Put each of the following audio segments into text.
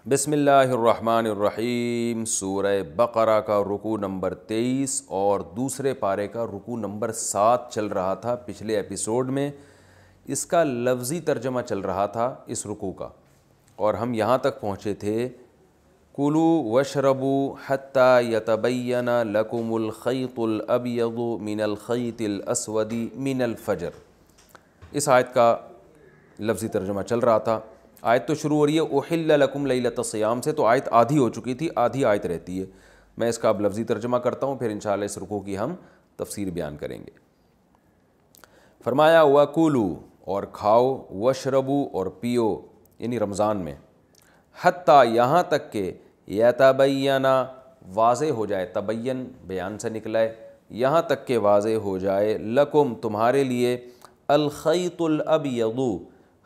بسم اللہ الرحمن الرحیم۔ سورہ بقرہ کا رکوع نمبر 23 اور دوسرے پارے کا رکوع نمبر 7 چل رہا تھا پچھلے ایپیسوڈ میں۔ اس کا لفظی ترجمہ چل رہا تھا اس رکوع کا، اور ہم یہاں تک پہنچے تھے کُلُوا واشربوا حتی یتبین لکم الخیط الابیض من الخیط الاسود من الفجر۔ اس آیت کا لفظی ترجمہ چل رہا تھا۔ آیت تو شروع ہو رہی ہے احل لکم لیلۃ الصیام سے، تو آیت آدھی ہو چکی تھی، آدھی آیت رہتی ہے۔ میں اس کا اب لفظی ترجمہ کرتا ہوں، پھر انشاءاللہ اس رکوع کی ہم تفسیر بیان کریں گے۔ فرمایا وَکُلُوا، اور کھاؤ، وَاشْرَبُوا، اور پیو، یعنی رمضان میں، حتیٰ یہاں تک کہ یتبین، واضح ہو جائے، تبین بیان سے نکلا ہے، یہاں تک کہ واضح ہو جائے، لکم تمہارے لیے، الخیط الابیض،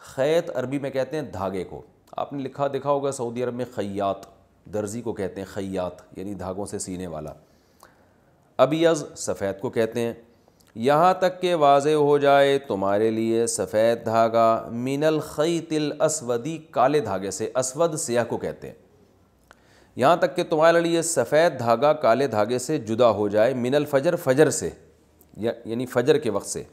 خیط عربی میں کہتے ہیں دھاگے کو۔ آپ نے لکھا دیکھا ہوگا سعودی عرب میں خیاط، درزی کو کہتے ہیں خیاط، یعنی دھاگوں سے سینے والا۔ ابیض سفید کو کہتے ہیں۔ یہاں تک کہ واضح ہو جائے تمہارے لیے سفید دھاگا، من الخیط الاسودی، کالے دھاگے سے، اسود سیاہ کو کہتے ہیں۔ یہاں تک کہ تمہارے لیے سفید دھاگا کالے دھاگے سے جدا ہو جائے، من الفجر، فجر سے، یعنی فجر کے وقت سے۔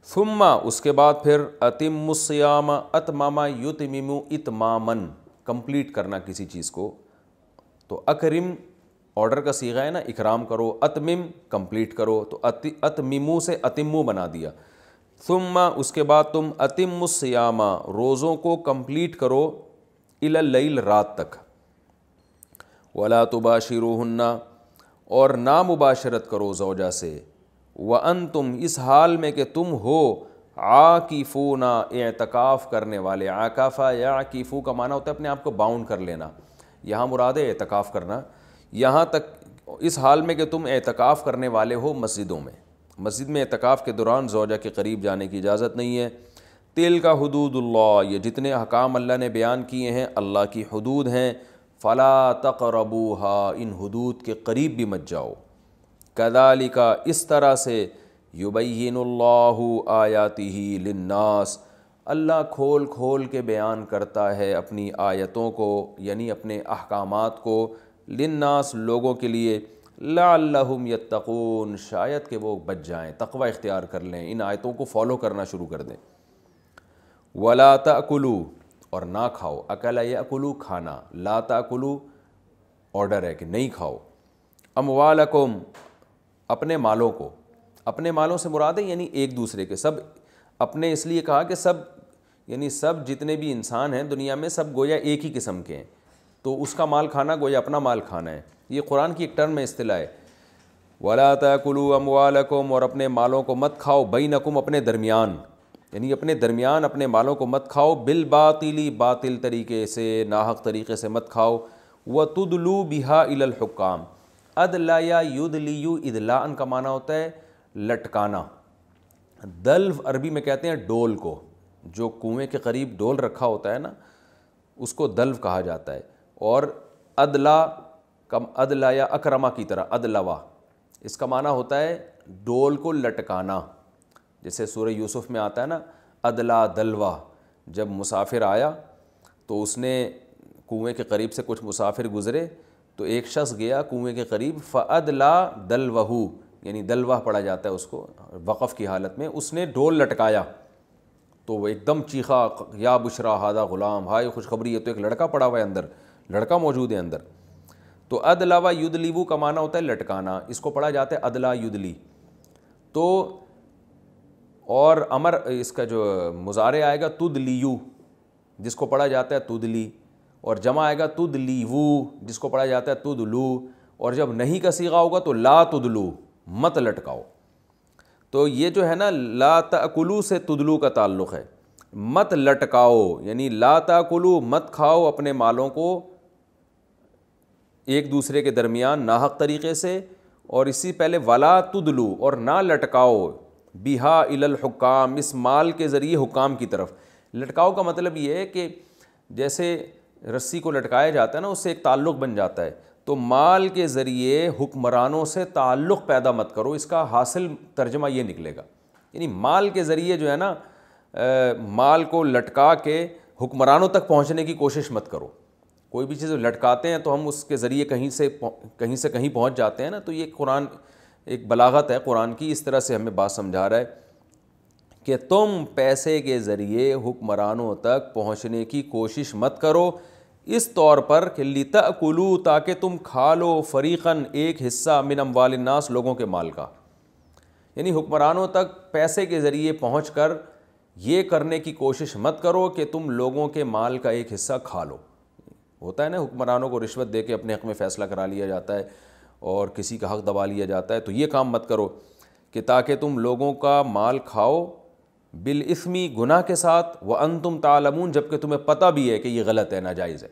ثم، اس کے بعد پھر، اتم الصیام، اتمام یتمم اتمامن، کمپلیٹ کرنا کسی چیز کو، تو اکرم آرڈر کا صیغہ ہے نا، اکرام کرو، اتمم کمپلیٹ کرو، تو اتممو سے اتمو بنا دیا۔ ثم، اس کے بعد تم اتم الصیام، روزوں کو کمپلیٹ کرو، الی اللیل، رات تک۔ ولا تباشروہن، اور نا مباشرت کرو زوجہ سے، وانتم، اس حال میں کہ تم ہو، عاکفون، اعتکاف کرنے والے۔ عاکفہ یا عاکفو کا معنی ہوتا ہے اپنے آپ کو باؤنڈ کر لینا، یہاں مراد ہے اعتکاف کرنا۔ یہاں تک، اس حال میں کہ تم اعتکاف کرنے والے ہو مسجدوں میں۔ مسجد میں اعتکاف کے دوران زوجہ کے قریب جانے کی اجازت نہیں ہے۔ تلک حدود اللہ، یہ جتنے احکام اللہ نے بیان کیے ہیں اللہ کی حدود ہیں۔ فلا تقربوها، ان حدود کے قریب بھی مت جاؤ۔ کذالک، اس طرح سے، یبین اللہ آیاتہ للناس، اللہ کھول کھول کے بیان کرتا ہے اپنی آیتوں کو، یعنی اپنے احکامات کو، للناس، لوگوں کے لیے، لعلہم یتقون، شاید کہ وہ بچ جائیں، تقوی اختیار کر لیں، ان آیتوں کو فالو کرنا شروع کر دیں۔ ولا تأکلوا، اور نہ کھاؤ، اکل یأکلوا، کھانا، لا تأکلوا آرڈر ہے کہ نہیں کھاؤ، اموالکم، اپنے مالوں کو۔ اپنے مالوں سے مراد ہے یعنی ایک دوسرے کے، سب اپنے، اس لیے کہا کہ سب، یعنی سب جتنے بھی انسان ہیں دنیا میں سب گویا ایک ہی قسم کے ہیں، تو اس کا مال کھانا گویا اپنا مال کھانا ہے۔ یہ قرآن کی ایک ٹرم میں اصطلاح ہے۔ وَلَا تَأْكُلُوا أَمْوَالَكُمْ، اور اپنے مالوں کو مت کھاؤ، بَيْنَكُمْ، اپنے درمیان، یعنی اپنے درمیان اپنے مالوں کو مت کھاؤ، بالباطل، باطل طریقے سے، ناحق طریقے سے مت کھاؤ، وَتُدْلُوا بِهَا إِلَى الْحُكَّامِ، ادلا یا یدلیو، ادلاً کا معنی ہوتا ہے لٹکانا۔ دلو عربی میں کہتے ہیں ڈول کو، جو کنویں کے قریب ڈول رکھا ہوتا ہے نا، اس کو دلو کہا جاتا ہے۔ اور ادلا، ادلا یا اکرما کی طرح، ادلوا، اس کا معنی ہوتا ہے ڈول کو لٹکانا، جیسے سورہ یوسف میں آتا ہے نا، ادلا دلوا، جب مسافر آیا تو اس نے کنویں کے قریب سے کچھ مسافر گزرے، تو ایک شخص گیا کنویں کے قریب، فَأَدْلَا دَلْوَهُ، یعنی دلوہ پڑھا جاتا ہے اس کو وقف کی حالت میں، اس نے ڈول لٹکایا، تو وہ ایک دم چیخا، یا بشرا ھذا غلام، ہائے خوشخبری ہے، تو ایک لڑکا پڑا ہوا ہے اندر، لڑکا موجود ہے اندر۔ تو ادلا و یدلیو کا معنی ہوتا ہے لٹکانا، اس کو پڑھا جاتا ہے ادلا یدلی۔ تو اور امر، اس کا جو مضارع آئے گا تدلیو، جس کو پڑھا جاتا ہے تدلی، اور جمع آئے گا تدلیو، جس کو پڑھا جاتا ہے تدلو، اور جب نہیں کا صیغہ ہوگا تو لا تدلو، مت لٹکاؤ۔ تو یہ جو ہے نا، لا تأکلوا سے تدلو کا تعلق ہے، مت لٹکاؤ، یعنی لا تأکلوا، مت کھاؤ اپنے مالوں کو ایک دوسرے کے درمیان ناحق طریقے سے، اور اسی پہلے ولا تدلو، اور نہ لٹکاؤ، بہا الی الحکام، اس مال کے ذریعے حکام کی طرف۔ لٹکاؤ کا مطلب یہ ہے کہ جیسے رسی کو لٹکایا جاتا ہے نا، اس سے ایک تعلق بن جاتا ہے، تو مال کے ذریعے حکمرانوں سے تعلق پیدا مت کرو، اس کا حاصل ترجمہ یہ نکلے گا، یعنی مال کے ذریعے جو ہے نا، مال کو لٹکا کے حکمرانوں تک پہنچنے کی کوشش مت کرو. کوئی بھی چیز لٹکاتے ہیں تو ہم اس کے ذریعے کہیں سے کہیں پہنچ جاتے ہیں نا. تو یہ قرآن ایک بلاغت ہے قرآن کی, اس طرح سے ہمیں بات سمجھا رہا ہے کہ تم پیسے کے ذریعے حکمرانوں تک پہنچنے کی کوشش مت کرو, اس طور پر کہ لِتَأْكُلُوا, تاکہ تم کھا لو, فریقاً, ایک حصہ, من اموال الناس, لوگوں کے مال کا. یعنی حکمرانوں تک پیسے کے ذریعے پہنچ کر یہ کرنے کی کوشش مت کرو کہ تم لوگوں کے مال کا ایک حصہ کھا لو. ہوتا ہے نا حکمرانوں کو رشوت دے کے اپنے حق میں فیصلہ کرا لیا جاتا ہے اور کسی کا حق دبا لیا جاتا ہے. تو یہ کام مت کرو کہ تاکہ تم لوگوں کا مال کھاؤ بالاسمی, گناہ کے ساتھ, وانتم تعلمون, جبکہ تمہیں پتہ بھی ہے کہ یہ غلط ہے, ناجائز ہے.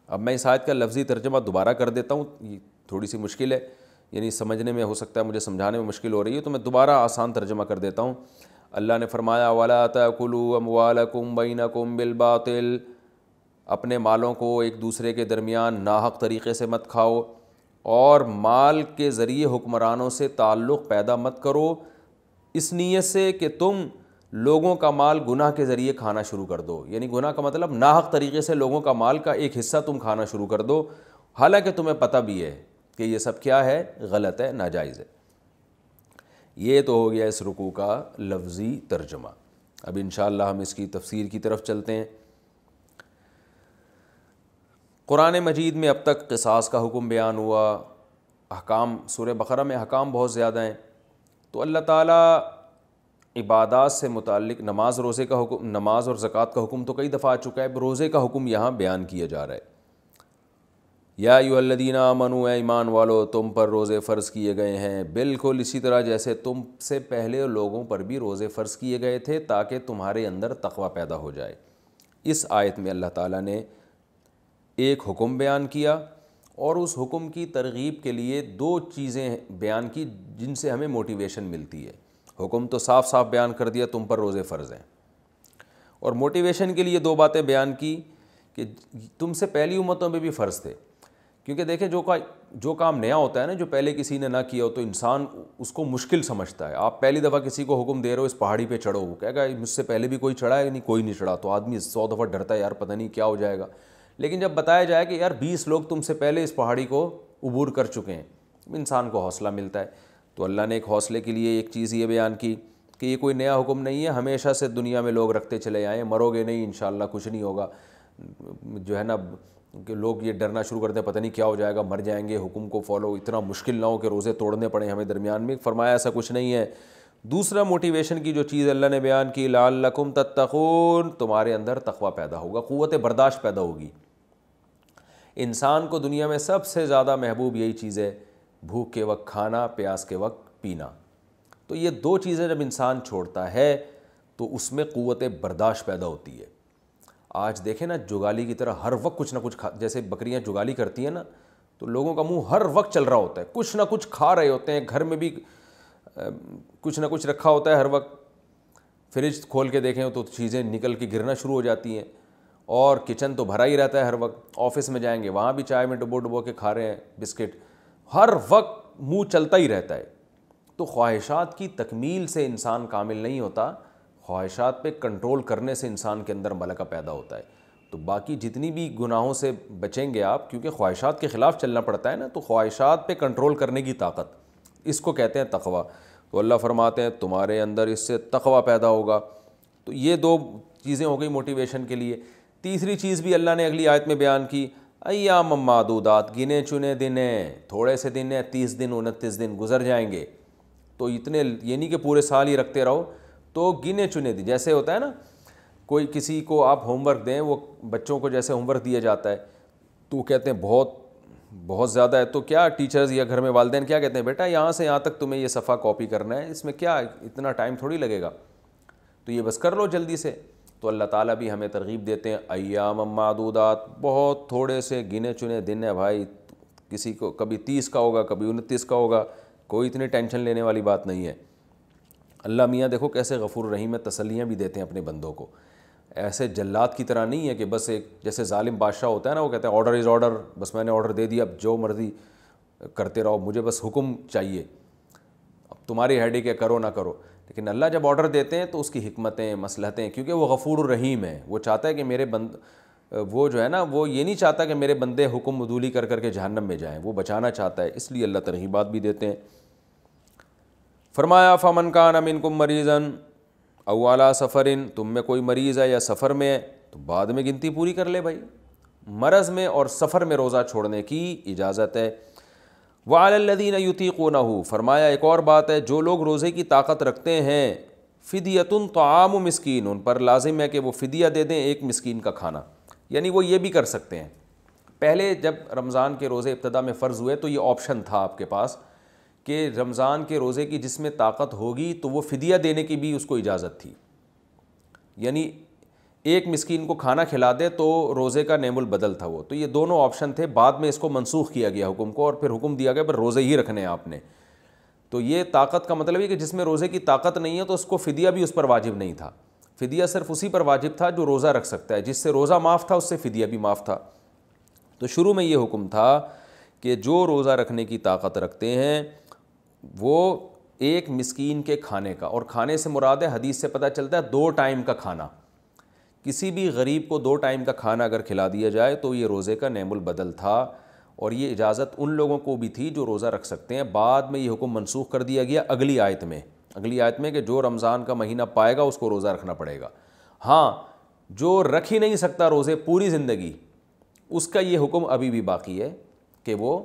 اب میں اس آیت کا لفظی ترجمہ دوبارہ کر دیتا ہوں, یہ تھوڑی سی مشکل ہے, یعنی سمجھنے میں ہو سکتا ہے مجھے سمجھانے میں مشکل ہو رہی ہے, تو میں دوبارہ آسان ترجمہ کر دیتا ہوں. اللہ نے فرمایا وَلَا تَأْكُلُوا أَمْوَالَكُمْ بَيْنَكُمْ بِالْبَاطِلِ, اپنے مالوں کو ایک دوسرے کے درمیان ناحق طریقے سے مت کھاؤ, اور مال کے ذریعے حکمرانوں سے تعلق پیدا مت کرو اس نیت سے کہ تم لوگوں کا مال گناہ کے ذریعے کھانا شروع کر دو. یعنی گناہ کا مطلب ناحق طریقے سے لوگوں کا مال کا ایک حصہ تم کھانا شروع کر دو, حالانکہ تمہیں پتہ بھی ہے کہ یہ سب کیا ہے, غلط ہے, ناجائز ہے. یہ تو ہو گیا اس رکوع کا لفظی ترجمہ. اب انشاءاللہ ہم اس کی تفسیر کی طرف چلتے ہیں. قرآن مجید میں اب تک قصاص کا حکم بیان ہوا, احکام, سورہ بقرہ میں احکام بہت زیادہ ہیں. تو اللہ تعالیٰ عبادات سے متعلق نماز, روزے کا حکم, نماز اور زکوٰۃ کا حکم تو کئی دفعہ آ چکا ہے, روزے کا حکم یہاں بیان کیا جا رہا ہے. یا ایھا الذین آمنوا, اے ایمان والو, تم پر روزے فرض کیے گئے ہیں, بالکل اسی طرح جیسے تم سے پہلے لوگوں پر بھی روزے فرض کیے گئے تھے, تاکہ تمہارے اندر تقوی پیدا ہو جائے. اس آیت میں اللہ تعالیٰ نے ایک حکم بیان کیا, اور اس حکم کی ترغیب کے لیے دو چیزیں بیان کی جن سے ہمیں موٹیویشن ملتی ہے. حکم تو صاف صاف بیان کر دیا تم پر روزے فرض ہیں, اور موٹیویشن کے لیے دو باتیں بیان کی کہ تم سے پہلی امتوں میں بھی فرض تھے. کیونکہ دیکھیں جو کام نیا ہوتا ہے نا, جو پہلے کسی نے نہ کیا ہو, تو انسان اس کو مشکل سمجھتا ہے. آپ پہلی دفعہ کسی کو حکم دے رہے ہو اس پہاڑی پہ چڑھو, وہ کہے گا مجھ سے پہلے بھی کوئی چڑھا ہے, نہیں کوئی نہیں چڑھا, تو آدمی 100 دفعہ ڈرتا ہے, یار پتہ نہیں کیا ہو جائے گا. لیکن جب بتایا جائے کہ یار 20 لوگ تم سے پہلے اس پہاڑی کو عبور کر چکے ہیں, انسان کو حوصلہ ملتا ہے. تو اللہ نے ایک حوصلے کے لیے ایک چیز یہ بیان کی کہ یہ کوئی نیا حکم نہیں ہے, ہمیشہ سے دنیا میں لوگ رکھتے چلے آئے ہیں, مرو گے نہیں انشاءاللہ, کچھ نہیں ہوگا. جو ہے نا کہ لوگ یہ ڈرنا شروع کرتے ہیں پتہ نہیں کیا ہو جائے گا, مر جائیں گے, حکم کو فالو اتنا مشکل نہ ہو کہ روزے توڑنے پڑیں ہمیں درمیان میں. فرمایا ایسا کچھ نہیں ہے. دوسرا موٹیویشن کی جو چیز اللہ نے بیان کی, لعلکم تتقون, تمہارے اندر تقوی پیدا ہوگا, قوت برداشت پیدا ہوگی. انسان کو دنیا میں سب سے زیادہ محبوب یہی چیز ہے, بھوک کے وقت کھانا, پیاس کے وقت پینا. تو یہ دو چیزیں جب انسان چھوڑتا ہے تو اس میں قوت برداشت پیدا ہوتی ہے. آج دیکھیں نا جگالی کی طرح ہر وقت کچھ نہ کچھ جیسے بکریاں جگالی کرتی ہیں نا, تو لوگوں کا منہ ہر وقت چل رہا ہوتا ہے, کچھ نہ کچھ کھا رہے ہوتے ہیں, گھر میں بھی کچھ نہ کچھ رکھا ہوتا ہے ہر وقت. فریج کھول کے دیکھیں تو چیزیں نکل کے گرنا شروع ہو جاتی ہیں, اور کچن تو بھرا ہی رہتا ہے ہر وقت. آفس میں جائیں گے وہاں بھی چائے میں ڈبو کے کھا رہے ہیں بسکٹ, ہر وقت منہ چلتا ہی رہتا ہے. تو خواہشات کی تکمیل سے انسان کامل نہیں ہوتا, خواہشات پہ کنٹرول کرنے سے انسان کے اندر ملکہ پیدا ہوتا ہے. تو باقی جتنی بھی گناہوں سے بچیں گے آپ, کیونکہ خواہشات کے خلاف چلنا پڑتا ہے نا, تو خواہشات پہ کنٹرول کرنے کی طاقت, اس کو کہتے ہیں تقوی. تو اللہ فرماتے ہیں تمہارے اندر اس سے تقوی پیدا ہوگا. تو یہ دو چیزیں ہو گئی موٹیویشن کے لیے. تیسری چیز بھی اللہ نے اگلی آیت میں بیان کی, ایام معدودات, گنے چنے دن ہیں, تھوڑے سے دن ہیں, 30 دن 29 دن گزر جائیں گے. تو اتنے یہ نہیں کہ پورے سال ہی رکھتے رہو, تو گنے چنے دن. جیسے ہوتا ہے نا کوئی کسی کو آپ ہوم ورک دیں, وہ بچوں کو جیسے ہوم ورک دیا جاتا ہے تو وہ کہتے ہیں بہت زیادہ ہے, تو کیا ٹیچرز یا گھر میں والدین کیا کہتے ہیں, بیٹا یہاں سے یہاں تک تمہیں یہ صفحہ کاپی کرنا ہے, اس میں کیا اتنا ٹائم تھوڑی لگے گا, تو یہ بس کر لو جلدی سے. تو اللہ تعالیٰ بھی ہمیں ترغیب دیتے ہیں, ایام معدودات, بہت تھوڑے سے گنے چنے دن ہے بھائی, کسی کو کبھی 30 کا ہوگا, کبھی 29 کا ہوگا, کوئی اتنی ٹینشن لینے والی بات نہیں ہے. اللہ میاں دیکھو کیسے غفور رحیم ہے, تسلیاں بھی دیتے ہیں اپنے بندوں کو. ایسے جلات کی طرح نہیں ہے کہ بس ایک جیسے ظالم بادشاہ ہوتا ہے نا, وہ کہتے ہیں آرڈر از آرڈر, بس میں نے آرڈر دے دیا, اب جو مرضی کرتے رہو, مجھے بس حکم چاہیے, اب تمہاری ہیڈیک ہے, کرو نہ کرو. لیکن اللہ جب آرڈر دیتے ہیں تو اس کی حکمتیں مصلحتیں، کیونکہ وہ غفور الرحیم ہے، وہ چاہتا ہے کہ میرے وہ جو ہے نا وہ یہ نہیں چاہتا کہ میرے بندے حکم عدولی کر کر کے جہنم میں جائیں، وہ بچانا چاہتا ہے، اس لیے اللہ ترغیبات بھی دیتے ہیں۔ فرمایا فمن کان منکم مریضا او علی سفر، تم میں کوئی مریض ہے یا سفر میں ہے تو بعد میں گنتی پوری کر لے بھائی، مرض میں اور سفر میں روزہ چھوڑنے کی اجازت ہے۔ وعلی الذین یطیقونہ، فرمایا ایک اور بات ہے، جو لوگ روزے کی طاقت رکھتے ہیں، فدیۃ طعام مسکین، ان پر لازم ہے کہ وہ فدیہ دے دیں ایک مسکین کا کھانا، یعنی وہ یہ بھی کر سکتے ہیں۔ پہلے جب رمضان کے روزے ابتدا میں فرض ہوئے تو یہ آپشن تھا آپ کے پاس کہ رمضان کے روزے کی جس میں طاقت ہوگی تو وہ فدیہ دینے کی بھی اس کو اجازت تھی، یعنی ایک مسکین کو کھانا کھلا دے تو روزے کا نعم البدل تھا وہ، تو یہ دونوں آپشن تھے، بعد میں اس کو منسوخ کیا گیا حکم کو، اور پھر حکم دیا گیا پر روزے ہی رکھنے ہیں آپ نے۔ تو یہ طاقت کا مطلب ہے کہ جس میں روزے کی طاقت نہیں ہے تو اس کو فدیہ بھی اس پر واجب نہیں تھا، فدیہ صرف اسی پر واجب تھا جو روزہ رکھ سکتا ہے، جس سے روزہ معاف تھا اس سے فدیہ بھی معاف تھا۔ تو شروع میں یہ حکم تھا کہ جو روزہ رکھنے کی طاقت رکھتے ہیں وہ ایک مسکین کے کھانے کا، اور کھانے سے مراد ہے، حدیث سے پتہ چلتا ہے 2 ٹائم کا کھانا، کسی بھی غریب کو 2 ٹائم کا کھانا اگر کھلا دیا جائے تو یہ روزے کا نعم البدل تھا، اور یہ اجازت ان لوگوں کو بھی تھی جو روزہ رکھ سکتے ہیں۔ بعد میں یہ حکم منسوخ کر دیا گیا اگلی آیت میں کہ جو رمضان کا مہینہ پائے گا اس کو روزہ رکھنا پڑے گا۔ ہاں، جو رکھ ہی نہیں سکتا روزے پوری زندگی، اس کا یہ حکم ابھی بھی باقی ہے کہ وہ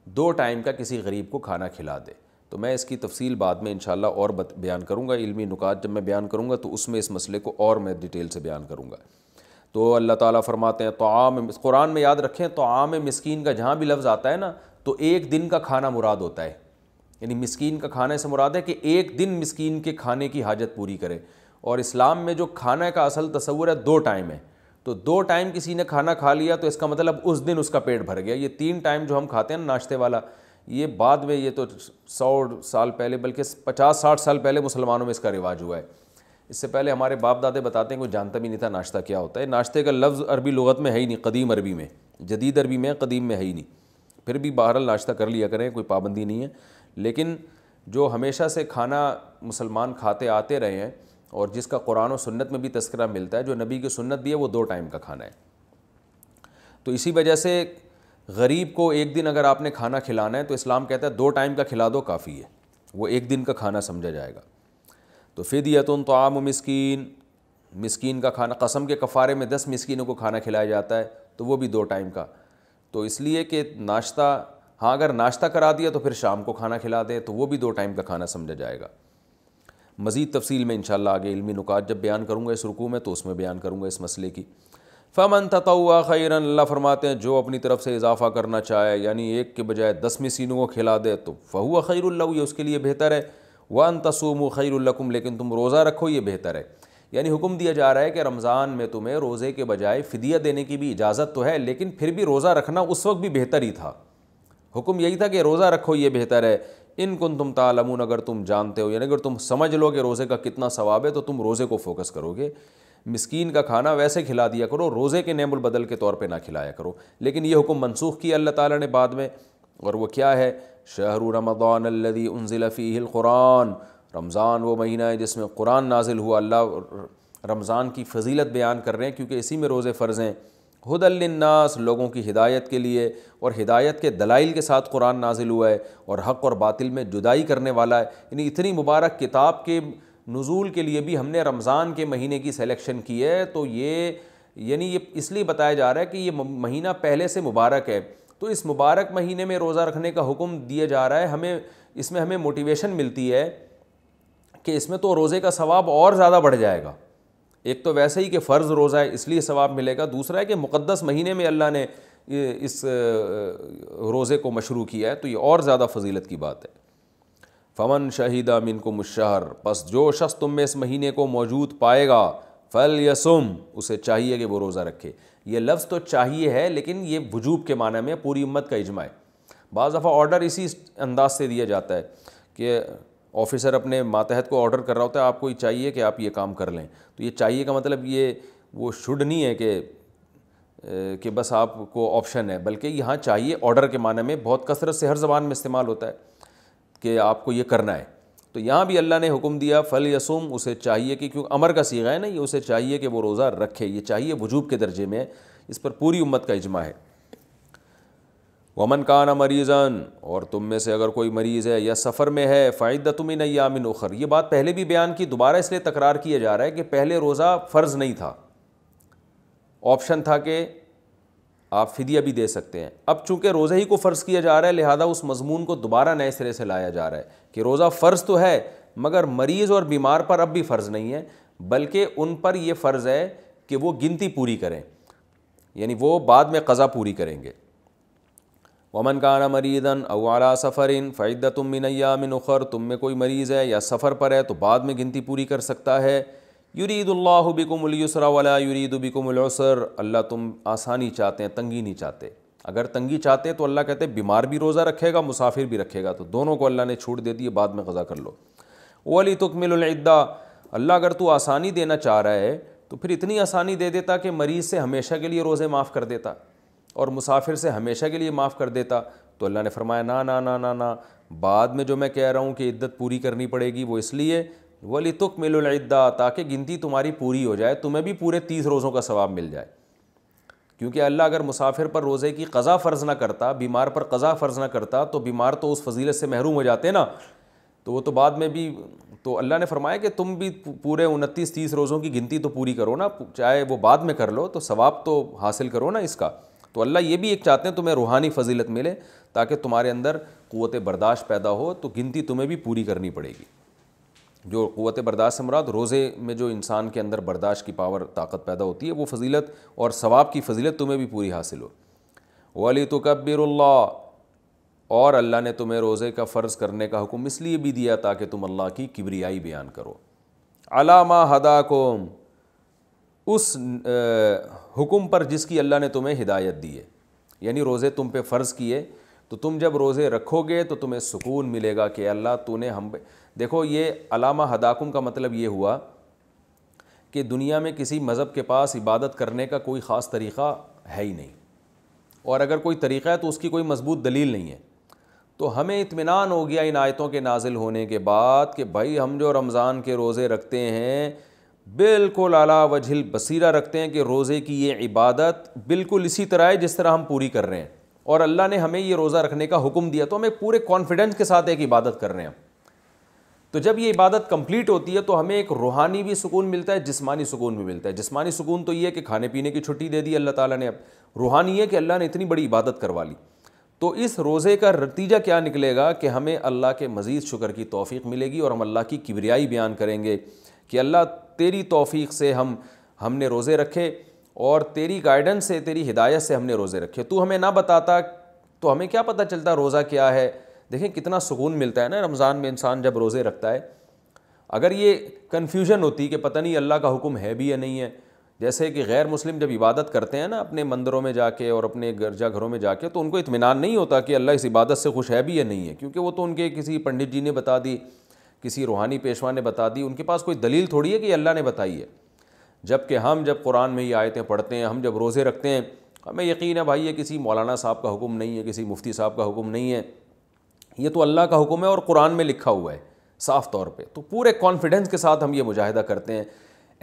2 ٹائم کا کسی غریب کو کھانا کھلا دے۔ تو میں اس کی تفصیل بعد میں انشاءاللہ اور بیان کروں گا، علمی نکات جب میں بیان کروں گا تو اس میں اس مسئلے کو اور میں ڈیٹیل سے بیان کروں گا۔ تو اللہ تعالیٰ فرماتے ہیں طعام، قرآن میں یاد رکھیں طعام مسکین کا جہاں بھی لفظ آتا ہے نا تو ایک دن کا کھانا مراد ہوتا ہے، یعنی مسکین کا کھانے سے مراد ہے کہ ایک دن مسکین کے کھانے کی حاجت پوری کرے۔ اور اسلام میں جو کھانا کا اصل تصور ہے 2 ٹائم ہے، تو 2 ٹائم کسی نے کھانا کھا لیا تو اس کا مطلب اس دن اس کا پیٹ بھر گیا۔ یہ 3 ٹائم جو ہم کھاتے ہیں نا ناشتے والا، یہ بعد میں، یہ تو 100 سال پہلے بلکہ 50-60 سال پہلے مسلمانوں میں اس کا رواج ہوا ہے۔ اس سے پہلے ہمارے باپ دادے بتاتے ہیں کوئی جانتا بھی نہیں تھا ناشتہ کیا ہوتا ہے۔ ناشتے کا لفظ عربی لغت میں ہے ہی نہیں، قدیم عربی میں، جدید عربی میں، قدیم میں ہے ہی نہیں۔ پھر بھی بہرحال ناشتہ کر لیا کریں، کوئی پابندی نہیں ہے، لیکن جو ہمیشہ سے کھانا مسلمان کھاتے آتے رہے ہیں اور جس کا قرآن و سنت میں بھی تذکرہ ملتا ہے، جو نبی کی سنت بھی ہے، وہ 2 ٹائم کا کھانا ہے۔ تو اسی وجہ سے غریب کو ایک دن اگر آپ نے کھانا کھلانا ہے تو اسلام کہتا ہے 2 ٹائم کا کھلا دو کافی ہے، وہ ایک دن کا کھانا سمجھا جائے گا۔ تو فدیۃ طعام مسکین، مسکین کا کھانا، قسم کے کفارے میں 10 مسکینوں کو کھانا کھلایا جاتا ہے تو وہ بھی 2 ٹائم کا، تو اس لیے کہ ناشتہ، ہاں اگر ناشتہ کرا دیا تو پھر شام کو کھانا کھلا دے تو وہ بھی 2 ٹائم کا کھانا سمجھا جائے گا۔ مزید تفصیل میں انشاءاللہ آگے علمی نکات جب بیان کروں گا اس رکوع میں تو اس میں بیان کروں گا اس مسئلے کی۔ فمن تطوع خیرا، اللہ فرماتے ہیں جو اپنی طرف سے اضافہ کرنا چاہے، یعنی ایک کے بجائے 10 مسکینوں کو کھلا دے تو فہو خیر لہ، یہ اس کے لیے بہتر ہے۔ وان تصوموا خیر لکم، لیکن تم روزہ رکھو یہ بہتر ہے۔ یعنی حکم دیا جا رہا ہے کہ رمضان میں تمہیں روزے کے بجائے فدیہ دینے کی بھی اجازت تو ہے، لیکن پھر بھی روزہ رکھنا اس وقت بھی بہتر ہی تھا۔ حکم یہی تھا کہ روزہ رکھو یہ بہتر ہے۔ ان کنتم تعلمون، اگر تم جانتے ہو، یعنی اگر تم سمجھ لو کہ روزے کا کتنا ثواب ہے تو تم روزے کو فوکس کرو گے۔ مسکین کا کھانا ویسے کھلا دیا کرو، روزے کے نعم البدل کے طور پہ نہ کھلایا کرو۔ لیکن یہ حکم منسوخ کیا اللہ تعالیٰ نے بعد میں، اور وہ کیا ہے؟ شہر رمضان الذی انزل فیہ القرآن، رمضان وہ مہینہ ہے جس میں قرآن نازل ہوا۔ اللہ رمضان کی فضیلت بیان کر رہے ہیں کیونکہ اسی میں روزے فرض ہیں۔ ہدی للناس، لوگوں کی ہدایت کے لیے، اور ہدایت کے دلائل کے ساتھ قرآن نازل ہوا ہے، اور حق اور باطل میں جدائی کرنے والا ہے۔ یعنی اتنی مبارک کتاب کے نزول کے لیے بھی ہم نے رمضان کے مہینے کی سلیکشن کی ہے، تو یہ یعنی یہ اس لیے بتایا جا رہا ہے کہ یہ مہینہ پہلے سے مبارک ہے، تو اس مبارک مہینے میں روزہ رکھنے کا حکم دیا جا رہا ہے۔ ہمیں اس میں ہمیں موٹیویشن ملتی ہے کہ اس میں تو روزے کا ثواب اور زیادہ بڑھ جائے گا۔ ایک تو ویسے ہی کہ فرض روزہ ہے اس لیے ثواب ملے گا، دوسرا ہے کہ مقدس مہینے میں اللہ نے اس روزے کو مشروع کیا ہے تو یہ اور زیادہ فضیلت کی بات ہے۔ فمن شہید منکم الشہر، پس جو شخص تم میں اس مہینے کو موجود پائے گا، فلیصم، اسے چاہیے کہ وہ روزہ رکھے۔ یہ لفظ تو چاہیے ہے لیکن یہ وجوب کے معنی میں، پوری امت کا اجماع ہے۔ بعض دفعہ آرڈر اسی انداز سے دیا جاتا ہے کہ آفیسر اپنے ماتحت کو آرڈر کر رہا ہوتا ہے آپ کو یہ چاہیے کہ آپ یہ کام کر لیں، تو یہ چاہیے کا مطلب یہ وہ شوڈ نہیں ہے کہ بس آپ کو آپشن ہے، بلکہ یہاں چاہیے آرڈر کے معنی میں بہت کثرت سے ہر زبان میں استعمال ہوتا ہے کہ آپ کو یہ کرنا ہے۔ تو یہاں بھی اللہ نے حکم دیا فلیصم، اسے چاہیے کہ کیونکہ امر کا صیغہ ہے نا یہ، اسے چاہیے کہ وہ روزہ رکھے، یہ چاہیے وجوب کے درجے میں ہے، اس پر پوری امت کا اجماع ہے۔ ومن کان مریضا، اور تم میں سے اگر کوئی مریض ہے یا سفر میں ہے، فعدۃ من ایام اخر، یہ بات پہلے بھی بیان کی، دوبارہ اس لیے تکرار کیا جا رہا ہے کہ پہلے روزہ فرض نہیں تھا، آپشن تھا کہ آپ فدیہ بھی دے سکتے ہیں، اب چونکہ روزہ ہی کو فرض کیا جا رہا ہے لہذا اس مضمون کو دوبارہ نئے سرے سے لایا جا رہا ہے کہ روزہ فرض تو ہے مگر مریض اور بیمار پر اب بھی فرض نہیں ہے، بلکہ ان پر یہ فرض ہے کہ وہ گنتی پوری کریں، یعنی وہ بعد میں قضا پوری کریں گے۔ ومن کان مریضا او علی سفر فعدۃ من ایام اخر، تم میں کوئی مریض ہے یا سفر پر ہے تو بعد میں گنتی پوری کر سکتا ہے۔ یرید اللہ بکم الیسر ولا یرید بکم العسر، اللہ تم آسانی چاہتے ہیں، تنگی نہیں چاہتے، اگر تنگی چاہتے تو اللہ کہتے ہیں بیمار بھی روزہ رکھے گا مسافر بھی رکھے گا، تو دونوں کو اللہ نے چھوٹ دے دی، بعد میں قضا کر لو۔ وَلِتُكْمِلُ الْعِدَّةَ، اللہ اگر تو آسانی دینا چاہ رہا ہے تو پھر اتنی آسانی دے دیتا کہ مریض سے ہمیشہ کے لیے روزے معاف کر دیتا اور مسافر سے ہمیشہ کے لیے معاف کر دیتا، تو اللہ نے فرمایا نا نا نا نا نا، بعد میں جو میں کہہ رہا ہوں کہ عدت پوری کرنی پڑے گی وہ اس لیے وَلِتُكْمِلُ الْعِدَّةَ، تاکہ گنتی تمہاری پوری ہو جائے، تمہیں بھی پورے 30 روزوں کا ثواب مل جائے، کیونکہ اللہ اگر مسافر پر روزے کی قضا فرض نہ کرتا، بیمار پر قضا فرض نہ کرتا تو بیمار تو اس فضیلت سے محروم ہو جاتے نا، تو وہ تو بعد میں بھی، تو اللہ نے فرمایا کہ تم بھی پورے 29-30 روزوں کی گنتی تو پوری کرو نا، چاہے وہ بعد میں کر لو تو ثواب تو حاصل کرو نا اس کا۔ تو اللہ یہ بھی ایک چاہتے ہیں تمہیں روحانی فضیلت ملے تاکہ تمہارے اندر قوت برداشت پیدا ہو، تو گنتی تمہیں بھی پوری کرنی پڑے گی۔ جو قوت برداشت سے مراد روزے میں جو انسان کے اندر برداشت کی پاور طاقت پیدا ہوتی ہے وہ فضیلت اور ثواب کی فضیلت تمہیں بھی پوری حاصل ہو۔ وَلِتُكَبِّرُوا اللَّهَ، اور اللہ نے تمہیں روزے کا فرض کرنے کا حکم اس لیے بھی دیا تاکہ تم اللہ کی کبریائی بیان کرو۔ عَلَىٰ مَا هَدَاكُمْ، اس حکم پر جس کی اللہ نے تمہیں ہدایت دی ہے، یعنی روزے تم پہ فرض کیے تو تم جب روزے رکھو گے تو تمہیں سکون ملے گا کہ اللہ تو نے ہم، دیکھو یہ علامہ ہداکم کا مطلب یہ ہوا کہ دنیا میں کسی مذہب کے پاس عبادت کرنے کا کوئی خاص طریقہ ہے ہی نہیں، اور اگر کوئی طریقہ ہے تو اس کی کوئی مضبوط دلیل نہیں ہے، تو ہمیں اطمینان ہو گیا ان آیتوں کے نازل ہونے کے بعد کہ بھائی ہم جو رمضان کے روزے رکھتے ہیں بالکل اعلیٰ وجہ البصیرہ رکھتے ہیں کہ روزے کی یہ عبادت بالکل اسی طرح ہے جس طرح ہم پوری کر رہے ہیں، اور اللہ نے ہمیں یہ روزہ رکھنے کا حکم دیا تو ہمیں پورے کانفیڈنس کے ساتھ ایک عبادت کر رہے ہیں۔ تو جب یہ عبادت کمپلیٹ ہوتی ہے تو ہمیں ایک روحانی بھی سکون ملتا ہے، جسمانی سکون بھی ملتا ہے۔ جسمانی سکون تو یہ ہے کہ کھانے پینے کی چھٹی دے دی اللہ تعالیٰ نے، اب روحانی ہے کہ اللہ نے اتنی بڑی عبادت کروا لی۔ تو اس روزے کا نتیجہ کیا نکلے گا کہ ہمیں اللہ کے مزید شکر کی توفیق ملے گی اور ہم اللہ کی کبریائی بیان کریں گے کہ اللہ تیری توفیق سے ہم نے روزے رکھے اور تیری گائیڈنس سے، تیری ہدایت سے ہم نے روزے رکھے، تو ہمیں نہ بتاتا تو ہمیں کیا پتہ چلتا روزہ کیا ہے۔ دیکھیں کتنا سکون ملتا ہے نا رمضان میں انسان جب روزے رکھتا ہے۔ اگر یہ کنفیوژن ہوتی کہ پتہ نہیں اللہ کا حکم ہے بھی یا نہیں ہے، جیسے کہ غیر مسلم جب عبادت کرتے ہیں نا اپنے مندروں میں جا کے اور اپنے گرجا گھروں میں جا کے، تو ان کو اطمینان نہیں ہوتا کہ اللہ اس عبادت سے خوش ہے بھی یا نہیں ہے، کیونکہ وہ تو ان کے کسی پنڈت جی نے بتا دی، کسی روحانی پیشوا نے بتا دی، ان کے پاس کوئی دلیل تھوڑی ہے کہ اللہ نے بتائی ہے۔ جبکہ ہم جب قرآن میں یہ آیتیں پڑھتے ہیں، ہم جب روزے رکھتے ہیں، ہمیں یقین ہے بھائی یہ کسی مولانا صاحب کا حکم نہیں ہے، کسی مفتی صاحب کا حکم نہیں ہے، یہ تو اللہ کا حکم ہے اور قرآن میں لکھا ہوا ہے صاف طور پہ، تو پورے کانفیڈنس کے ساتھ ہم یہ مجاہدہ کرتے ہیں۔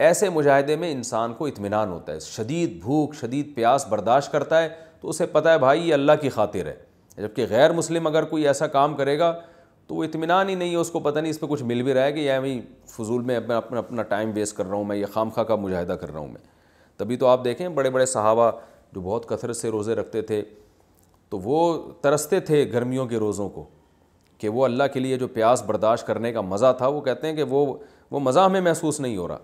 ایسے مجاہدے میں انسان کو اطمینان ہوتا ہے، شدید بھوک شدید پیاس برداشت کرتا ہے تو اسے پتہ ہے بھائی یہ اللہ کی خاطر ہے۔ جبکہ غیر مسلم اگر کوئی ایسا کام کرے گا تو وہ اطمینان ہی نہیں ہے، اس کو پتہ نہیں اس پہ کچھ مل بھی رہا ہے کہ یا میں فضول میں اپنا ٹائم ویسٹ کر رہا ہوں، میں یہ خام خواہ کا مجاہدہ کر رہا ہوں میں۔ تبھی تو آپ دیکھیں بڑے بڑے صحابہ جو بہت کثرت سے روزے رکھتے تھے تو وہ ترستے تھے گرمیوں کے روزوں کو کہ وہ اللہ کے لیے جو پیاس برداشت کرنے کا مزہ تھا، وہ کہتے ہیں کہ وہ مزہ ہمیں محسوس نہیں ہو رہا۔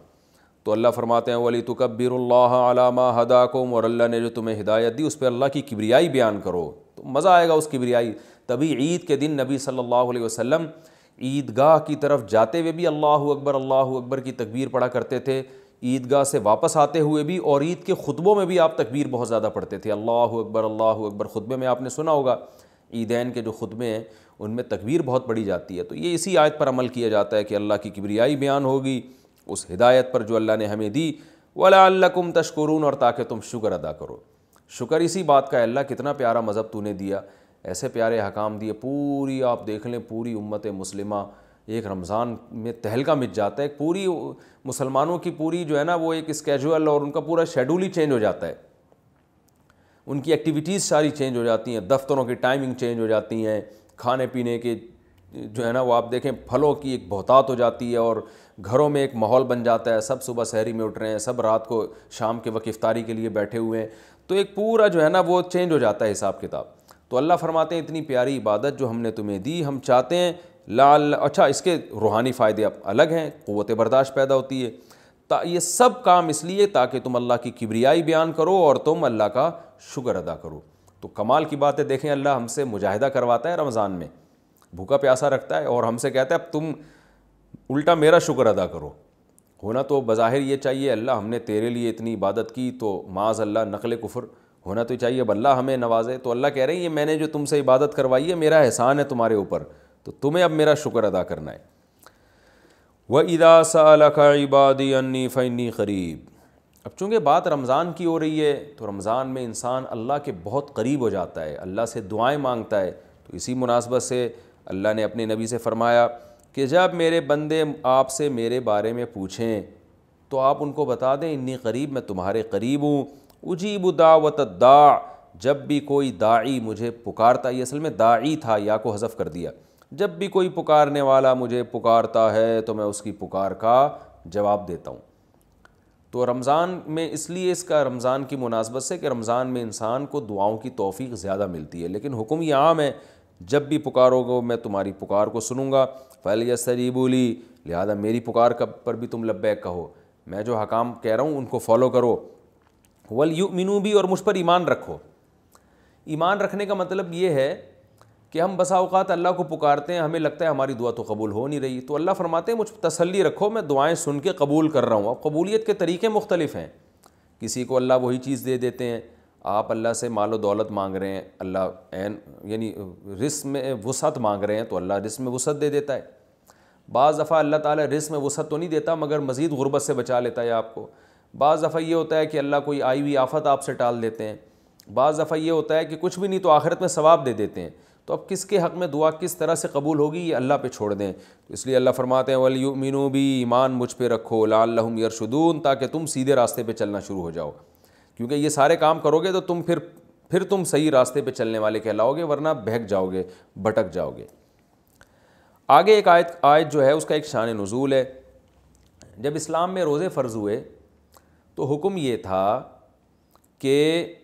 تو اللہ فرماتے ہیں وَلِتُكَبِّرُوا اللَّهَ عَلَىٰ مَا هَدَاكُمْ، اور اللہ نے جو تمہیں ہدایت دی اس پہ اللہ کی کبریائی بیان کرو، تو مزہ آئے گا اس کبریائی۔ تبھی عید کے دن نبی صلی اللہ علیہ وسلم عیدگاہ کی طرف جاتے ہوئے بھی اللہ اکبر کی تکبیر پڑھا کرتے تھے، عیدگاہ سے واپس آتے ہوئے بھی، اور عید کے خطبوں میں بھی آپ تکبیر بہت زیادہ پڑھتے تھے، اللہ اکبر۔ خطبے میں آپ نے سنا ہوگا عیدین کے جو خطبے ہیں ان میں تکبیر بہت پڑھی جاتی ہے، تو یہ اسی آیت پر عمل کیا جاتا ہے کہ اللہ کی کبریائی بیان ہوگی اس ہدایت پر جو اللہ نے ہمیں دی، وَلَعَلَّكُمْ تَشْكُرُونَ، اور تاکہ تم شکر ادا کرو۔ شکر اسی بات کا ہے، اللہ کتنا پیارا مذہب تو نے دیا، ایسے پیارے احکام دیے، پوری آپ دیکھ لیں پوری امت مسلمہ ایک رمضان میں تہلکہ مچ جاتا ہے، پوری مسلمانوں کی پوری جو ہے نا وہ ایک اسکیجول اور ان کا پورا شیڈول ہی چینج ہو جاتا ہے، ان کی ایکٹیویٹیز ساری چینج ہو جاتی ہیں، دفتروں کی ٹائمنگ چینج ہو جاتی ہیں، کھانے پینے کے جو ہے نا وہ آپ دیکھیں پھلوں کی ایک بہتات ہو جاتی ہے، اور گھروں میں ایک ماحول بن جاتا ہے، سب صبح سحری میں اٹھ رہے ہیں، سب رات کو شام کے وقت افطاری کے لیے بیٹھے ہوئے ہیں، تو ایک پورا جو ہے نا وہ چینج ہو جاتا ہے حساب کتاب۔ تو اللہ فرماتے ہیں اتنی پیاری عبادت جو ہم نے تمہیں دی، ہم چاہتے ہیں اچھا اس کے روحانی فائدے اب الگ ہیں، قوت برداشت پیدا ہوتی ہے، یہ سب کام اس لیے تاکہ تم اللہ کی کبریائی بیان کرو اور تم اللہ کا شکر ادا کرو۔ تو کمال کی بات ہے، دیکھیں اللہ ہم سے مجاہدہ کرواتا ہے رمضان میں، بھوکا پیاسا رکھتا ہے اور ہم سے کہتا ہے اب تم الٹا میرا شکر ادا کرو۔ ہونا تو بظاہر یہ چاہیے اللہ ہم نے تیرے لیے اتنی عبادت کی تو معاذ اللہ نقل کفر ہونا تو چاہیے، اب اللہ ہمیں نوازے، تو اللہ کہہ رہے ہیں یہ میں نے جو تم سے عبادت کروائی ہے میرا احسان ہے تمہارے اوپر، تو تمہیں اب میرا شکر ادا کرنا ہے۔ وَإِذَا سَأَلَكَ عِبَادِي عَنِّي فَإِنِّي قَرِيبٌ۔ اب چونکہ بات رمضان کی ہو رہی ہے تو رمضان میں انسان اللہ کے بہت قریب ہو جاتا ہے، اللہ سے دعائیں مانگتا ہے، تو اسی مناسبت سے اللہ نے اپنے نبی سے فرمایا کہ جب میرے بندے آپ سے میرے بارے میں پوچھیں تو آپ ان کو بتا دیں انی قریب، میں تمہارے قریب ہوں، اجیب دعوت الداع، جب بھی کوئی داعی مجھے پکارتا، یہ اصل میں داعی تھا، یا کو حذف کر دیا، جب بھی کوئی پکارنے والا مجھے پکارتا ہے تو میں اس کی پکار کا جواب دیتا ہوں۔ تو رمضان میں اس لیے اس کا رمضان کی مناسبت سے کہ رمضان میں انسان کو دعاؤں کی توفیق زیادہ ملتی ہے، لیکن حکم یہ عام ہے جب بھی پکارو گے میں تمہاری پکار کو سنوں گا، فَلْيَسْتَجِیبُوا لِی، لہذا میری پکار پر بھی تم لبیک کہو، میں جو حکام کہہ رہا ہوں ان کو فالو کرو، وَلْيُؤْمِنُوا بِی، اور مجھ پر ایمان رکھو۔ ایمان رکھنے کا مطلب یہ ہے کہ ہم بسا اوقات اللہ کو پکارتے ہیں، ہمیں لگتا ہے ہماری دعا تو قبول ہو نہیں رہی، تو اللہ فرماتے ہیں مجھ پر تسلی رکھو، میں دعائیں سن کے قبول کر رہا ہوں۔ اب قبولیت کے طریقے مختلف ہیں، کسی کو اللہ وہی چیز دے دیتے ہیں، آپ اللہ سے مال و دولت مانگ رہے ہیں، اللہ یعنی رزق میں وسعت مانگ رہے ہیں تو اللہ رزق میں وسعت دے دیتا ہے۔ بعض دفعہ اللہ تعالیٰ رزق میں وسعت تو نہیں دیتا مگر مزید غربت سے بچا لیتا ہے آپ کو۔ بعض دفعہ یہ ہوتا ہے کہ اللہ کوئی آئی ہوئی آفت آپ سے ٹال دیتے ہیں۔ بعض دفعہ یہ ہوتا ہے کہ کچھ بھی نہیں تو آخرت میں ثواب دے دیتے ہیں۔ تو اب کس کے حق میں دعا کس طرح سے قبول ہوگی یہ اللہ پہ چھوڑ دیں۔ تو اس لیے اللہ فرماتے ہیں وَلْيُؤْمِنُوا بِی، ایمان مجھ پہ رکھو، لَعَلَّهُمْ يَرْشُدُونَ، تاکہ تم سیدھے راستے پہ چلنا شروع ہو جاؤ، کیونکہ یہ سارے کام کرو گے تو تم پھر تم صحیح راستے پہ چلنے والے کہلاؤ گے، ورنہ بہک جاؤ گے، بھٹک جاؤ گے۔ آگے ایک آیت جو ہے اس کا ایک شان نزول ہے۔ جب اسلام میں روزے فرض ہوئے تو حکم یہ تھا کہ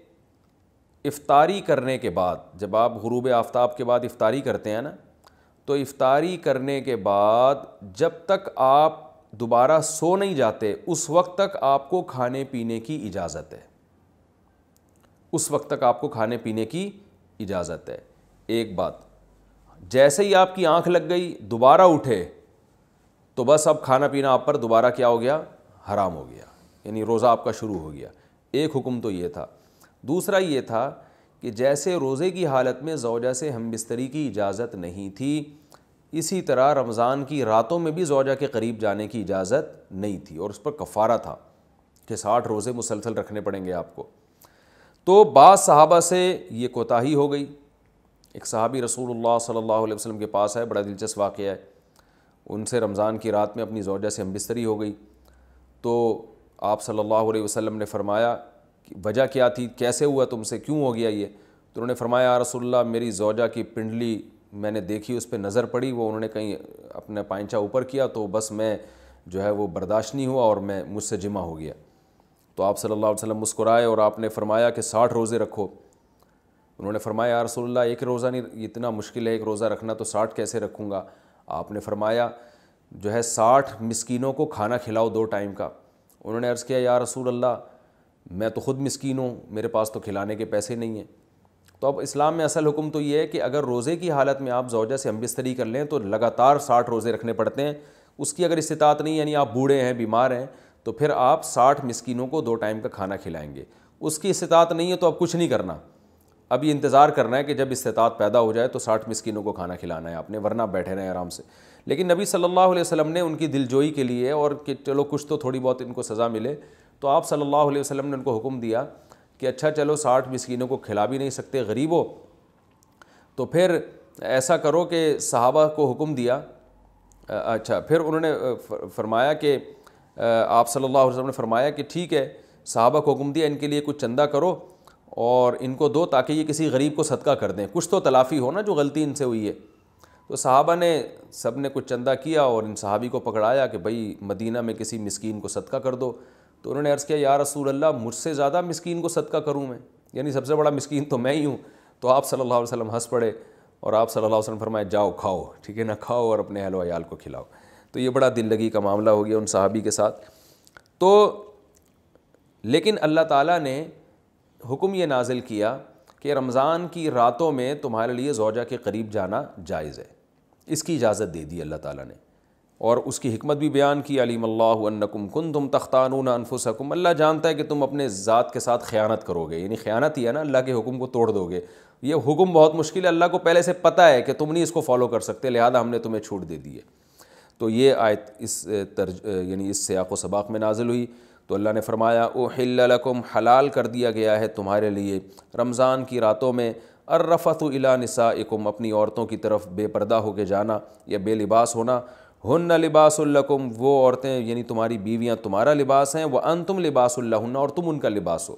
افطاری کرنے کے بعد، جب آپ غروب آفتاب کے بعد افطاری کرتے ہیں نا، تو افطاری کرنے کے بعد جب تک آپ دوبارہ سو نہیں جاتے اس وقت تک آپ کو کھانے پینے کی اجازت ہے، اس وقت تک آپ کو کھانے پینے کی اجازت ہے۔ ایک بات، جیسے ہی آپ کی آنکھ لگ گئی دوبارہ اٹھے تو بس اب کھانا پینا آپ پر دوبارہ کیا ہو گیا؟ حرام ہو گیا، یعنی روزہ آپ کا شروع ہو گیا۔ ایک حکم تو یہ تھا۔ دوسرا یہ تھا کہ جیسے روزے کی حالت میں زوجہ سے ہم بستری کی اجازت نہیں تھی، اسی طرح رمضان کی راتوں میں بھی زوجہ کے قریب جانے کی اجازت نہیں تھی، اور اس پر کفارہ تھا کہ 60 روزے مسلسل رکھنے پڑیں گے آپ کو۔ تو بعض صحابہ سے یہ کوتاہی ہو گئی۔ ایک صحابی رسول اللہ صلی اللہ علیہ وسلم کے پاس ہے، بڑا دلچسپ واقعہ ہے، ان سے رمضان کی رات میں اپنی زوجہ سے ہم بستری ہو گئی، تو آپ صلی اللہ علیہ وسلم نے فرمایا کہ وجہ کیا تھی، کیسے ہوا تم سے، کیوں ہو گیا یہ؟ تو انہوں نے فرمایا یا رسول اللہ میری زوجہ کی پنڈلی میں نے دیکھی، اس پہ نظر پڑی، وہ انہوں نے کہیں اپنا پائنچہ اوپر کیا تو بس میں جو ہے وہ برداشت نہیں ہوا اور مجھ سے جمع ہو گیا۔ تو آپ صلی اللہ علیہ وسلم مسکرائے اور آپ نے فرمایا کہ 60 روزے رکھو۔ انہوں نے فرمایا یا رسول اللہ ایک روزہ نہیں، اتنا مشکل ہے ایک روزہ رکھنا، تو 60 کیسے رکھوں گا؟ آپ نے فرمایا جو ہے 60 مسکینوں کو کھانا کھلاؤ 2 ٹائم کا۔ انہوں نے عرض کیا یا رسول اللہ میں تو خود مسکین ہوں، میرے پاس تو کھلانے کے پیسے نہیں ہیں۔ تو اب اسلام میں اصل حکم تو یہ ہے کہ اگر روزے کی حالت میں آپ زوجہ سے ہم بستری کر لیں تو لگاتار 60 روزے رکھنے پڑتے ہیں۔ اس کی اگر استطاعت نہیں، یعنی آپ بوڑھے ہیں، بیمار ہیں، تو پھر آپ 60 مسکینوں کو 2 ٹائم کا کھانا کھلائیں گے۔ اس کی استطاعت نہیں ہے تو اب کچھ نہیں کرنا، اب یہ انتظار کرنا ہے کہ جب استطاعت پیدا ہو جائے تو 60 مسکینوں کو کھانا کھلانا ہے آپ نے، ورنہ بیٹھے رہیں آرام سے۔ لیکن نبی صلی اللہ علیہ وسلم نے ان کی دل جوئی کے لیے اور کہ چلو کچھ تو تھوڑی بہت ان کو سزا ملے، تو آپ صلی اللہ علیہ وسلم نے ان کو حکم دیا کہ اچھا چلو 60 مسکینوں کو کھلا بھی نہیں سکتے، غریب ہو، تو پھر ایسا کرو کہ صحابہ کو حکم دیا اچھا پھر انہوں نے فرمایا کہ آپ صلی اللہ علیہ وسلم نے فرمایا کہ ٹھیک ہے، صحابہ کو حکم دیا ان کے لیے کچھ چندہ کرو اور ان کو دو تاکہ یہ کسی غریب کو صدقہ کر دیں، کچھ تو تلافی ہو نا جو غلطی ان سے ہوئی ہے۔ تو صحابہ نے سب نے کچھ چندہ کیا اور ان صحابی کو پکڑایا کہ بھائی مدینہ میں کسی مسکین کو صدقہ کر دو۔ تو انہوں نے عرض کیا یا رسول اللہ مجھ سے زیادہ مسکین کو صدقہ کروں میں، یعنی سب سے بڑا مسکین تو میں ہی ہوں۔ تو آپ صلی اللہ علیہ وسلم ہنس پڑے اور آپ صلی اللہ علیہ وسلم فرمایا جاؤ کھاؤ، ٹھیک ہے نا، کھاؤ اور اپنے اہل و عیال کو کھلاؤ۔ تو یہ بڑا دل لگی کا معاملہ ہو گیا ان صحابی کے ساتھ۔ تو لیکن اللہ تعالیٰ نے حکم یہ نازل کیا کہ رمضان کی راتوں میں تمہارے لیے زوجہ کے قریب جانا جائز ہے، اس کی اجازت دے دی اللہ تعالیٰ نے، اور اس کی حکمت بھی بیان کی۔ علیم اللہ انکم کنتم تختانون انفسکم، اللہ جانتا ہے کہ تم اپنے ذات کے ساتھ خیانت کرو گے، یعنی خیانت ہی ہے نا، اللہ کے حکم کو توڑ دو گے۔ یہ حکم بہت مشکل ہے، اللہ کو پہلے سے پتہ ہے کہ تم نہیں اس کو فالو کر سکتے، لہذا ہم نے تمہیں چھوٹ دے دی ہے۔ تو یہ آیت یعنی اس سیاق و سباق میں نازل ہوئی۔ تو اللہ نے فرمایا احل لکم، حلال کر دیا گیا ہے تمہارے لیے رمضان کی راتوں میں، الرفث الی نسائکم، اپنی عورتوں کی طرف بے پردہ ہو کے جانا یا بے لباس ہونا، ہن لباس لکم، وہ عورتیں یعنی تمہاری بیویاں تمہارا لباس ہیں، وانتم لباس لہن، اور تم ان کا لباس ہو۔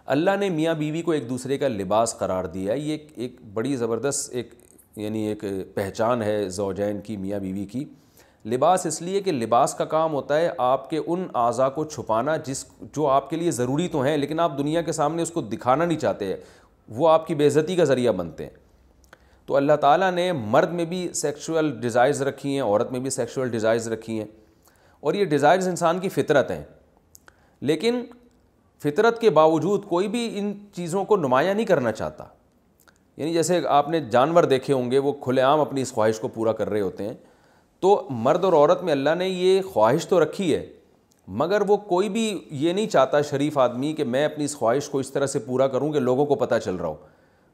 اللہ نے میاں بیوی کو ایک دوسرے کا لباس قرار دیا، یہ ایک بڑی زبردست ایک پہچان ہے زوجین کی، میاں بیوی کی۔ لباس اس لیے کہ لباس کا کام ہوتا ہے آپ کے ان اعضاء کو چھپانا جو آپ کے لیے ضروری تو ہیں لیکن آپ دنیا کے سامنے اس کو دکھانا نہیں چاہتے، وہ آپ کی بے عزتی کا ذریعہ بنتے ہیں۔ تو اللہ تعالیٰ نے مرد میں بھی سیکشول ڈیزائرز رکھی ہیں، عورت میں بھی سیکشول ڈیزائرز رکھی ہیں، اور یہ ڈیزائرز انسان کی فطرت ہیں، لیکن فطرت کے باوجود کوئی بھی ان چیزوں کو نمایاں نہیں کرنا چاہتا۔ یعنی جیسے آپ نے جانور دیکھے ہوں گے، وہ کھلے عام اپنی اس خواہش کو پورا کر رہے ہوتے ہیں، تو مرد اور عورت میں اللہ نے یہ خواہش تو رکھی ہے، مگر وہ کوئی بھی یہ نہیں چاہتا شریف آدمی کہ میں اپنی اس خواہش کو اس طرح سے پورا کروں کہ لوگوں کو پتہ چل رہا ہو،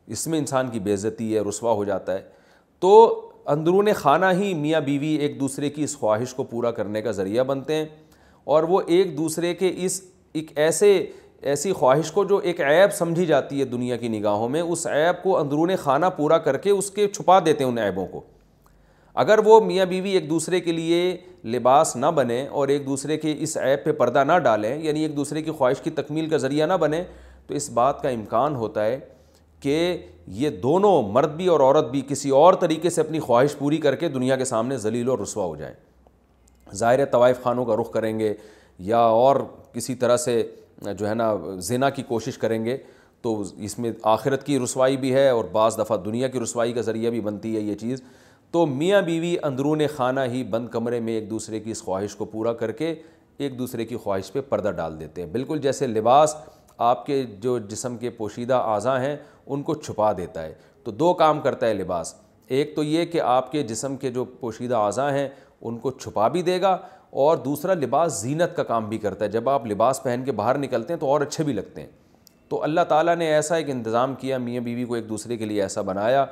اس میں انسان کی بے عزتی ہے، رسوا ہو جاتا ہے۔ تو اندرون خانہ ہی میاں بیوی ایک دوسرے کی اس خواہش کو پورا کرنے کا ذریعہ بنتے ہیں، اور وہ ایک دوسرے کے ایک ایسی خواہش کو جو ایک عیب سمجھی جاتی ہے دنیا کی نگاہوں میں، اس عیب کو اندرون خانہ پورا کر کے اس کے چھپا دیتے ہیں ان عیبوں کو۔ اگر وہ میاں بیوی ایک دوسرے کے لیے لباس نہ بنے اور ایک دوسرے کے اس عیب پہ پردہ نہ ڈالیں، یعنی ایک دوسرے کی خواہش کی تکمیل کا ذریعہ نہ بنے، تو اس بات کا امکان ہوتا ہے کہ یہ دونوں مرد بھی اور عورت بھی کسی اور طریقے سے اپنی خواہش پوری کر کے دنیا کے سامنے ذلیل اور رسوا ہو جائیں۔ ظاہر ہے طوائف خانوں کا رخ کریں گے یا اور کسی طرح سے جو ہے نا زنا کی کوشش کریں گے، تو اس میں آخرت کی رسوائی بھی ہے اور بعض دفعہ دنیا کی رسوائی کا ذریعہ بھی بنتی ہے یہ چیز۔ تو میاں بیوی اندرون خانہ ہی بند کمرے میں ایک دوسرے کی اس خواہش کو پورا کر کے ایک دوسرے کی خواہش پہ پردہ ڈال دیتے ہیں، بالکل جیسے لباس آپ کے جو جسم کے پوشیدہ اعضاء ہیں ان کو چھپا دیتا ہے۔ تو دو کام کرتا ہے لباس، ایک تو یہ کہ آپ کے جسم کے جو پوشیدہ اعضاء ہیں ان کو چھپا بھی دے گا، اور دوسرا لباس زینت کا کام بھی کرتا ہے، جب آپ لباس پہن کے باہر نکلتے ہیں تو اور اچھے بھی لگتے ہیں۔ تو اللہ تعالیٰ نے ایسا ایک انتظام کیا، میاں بیوی کو ایک دوسرے کے لیے ایسا بنایا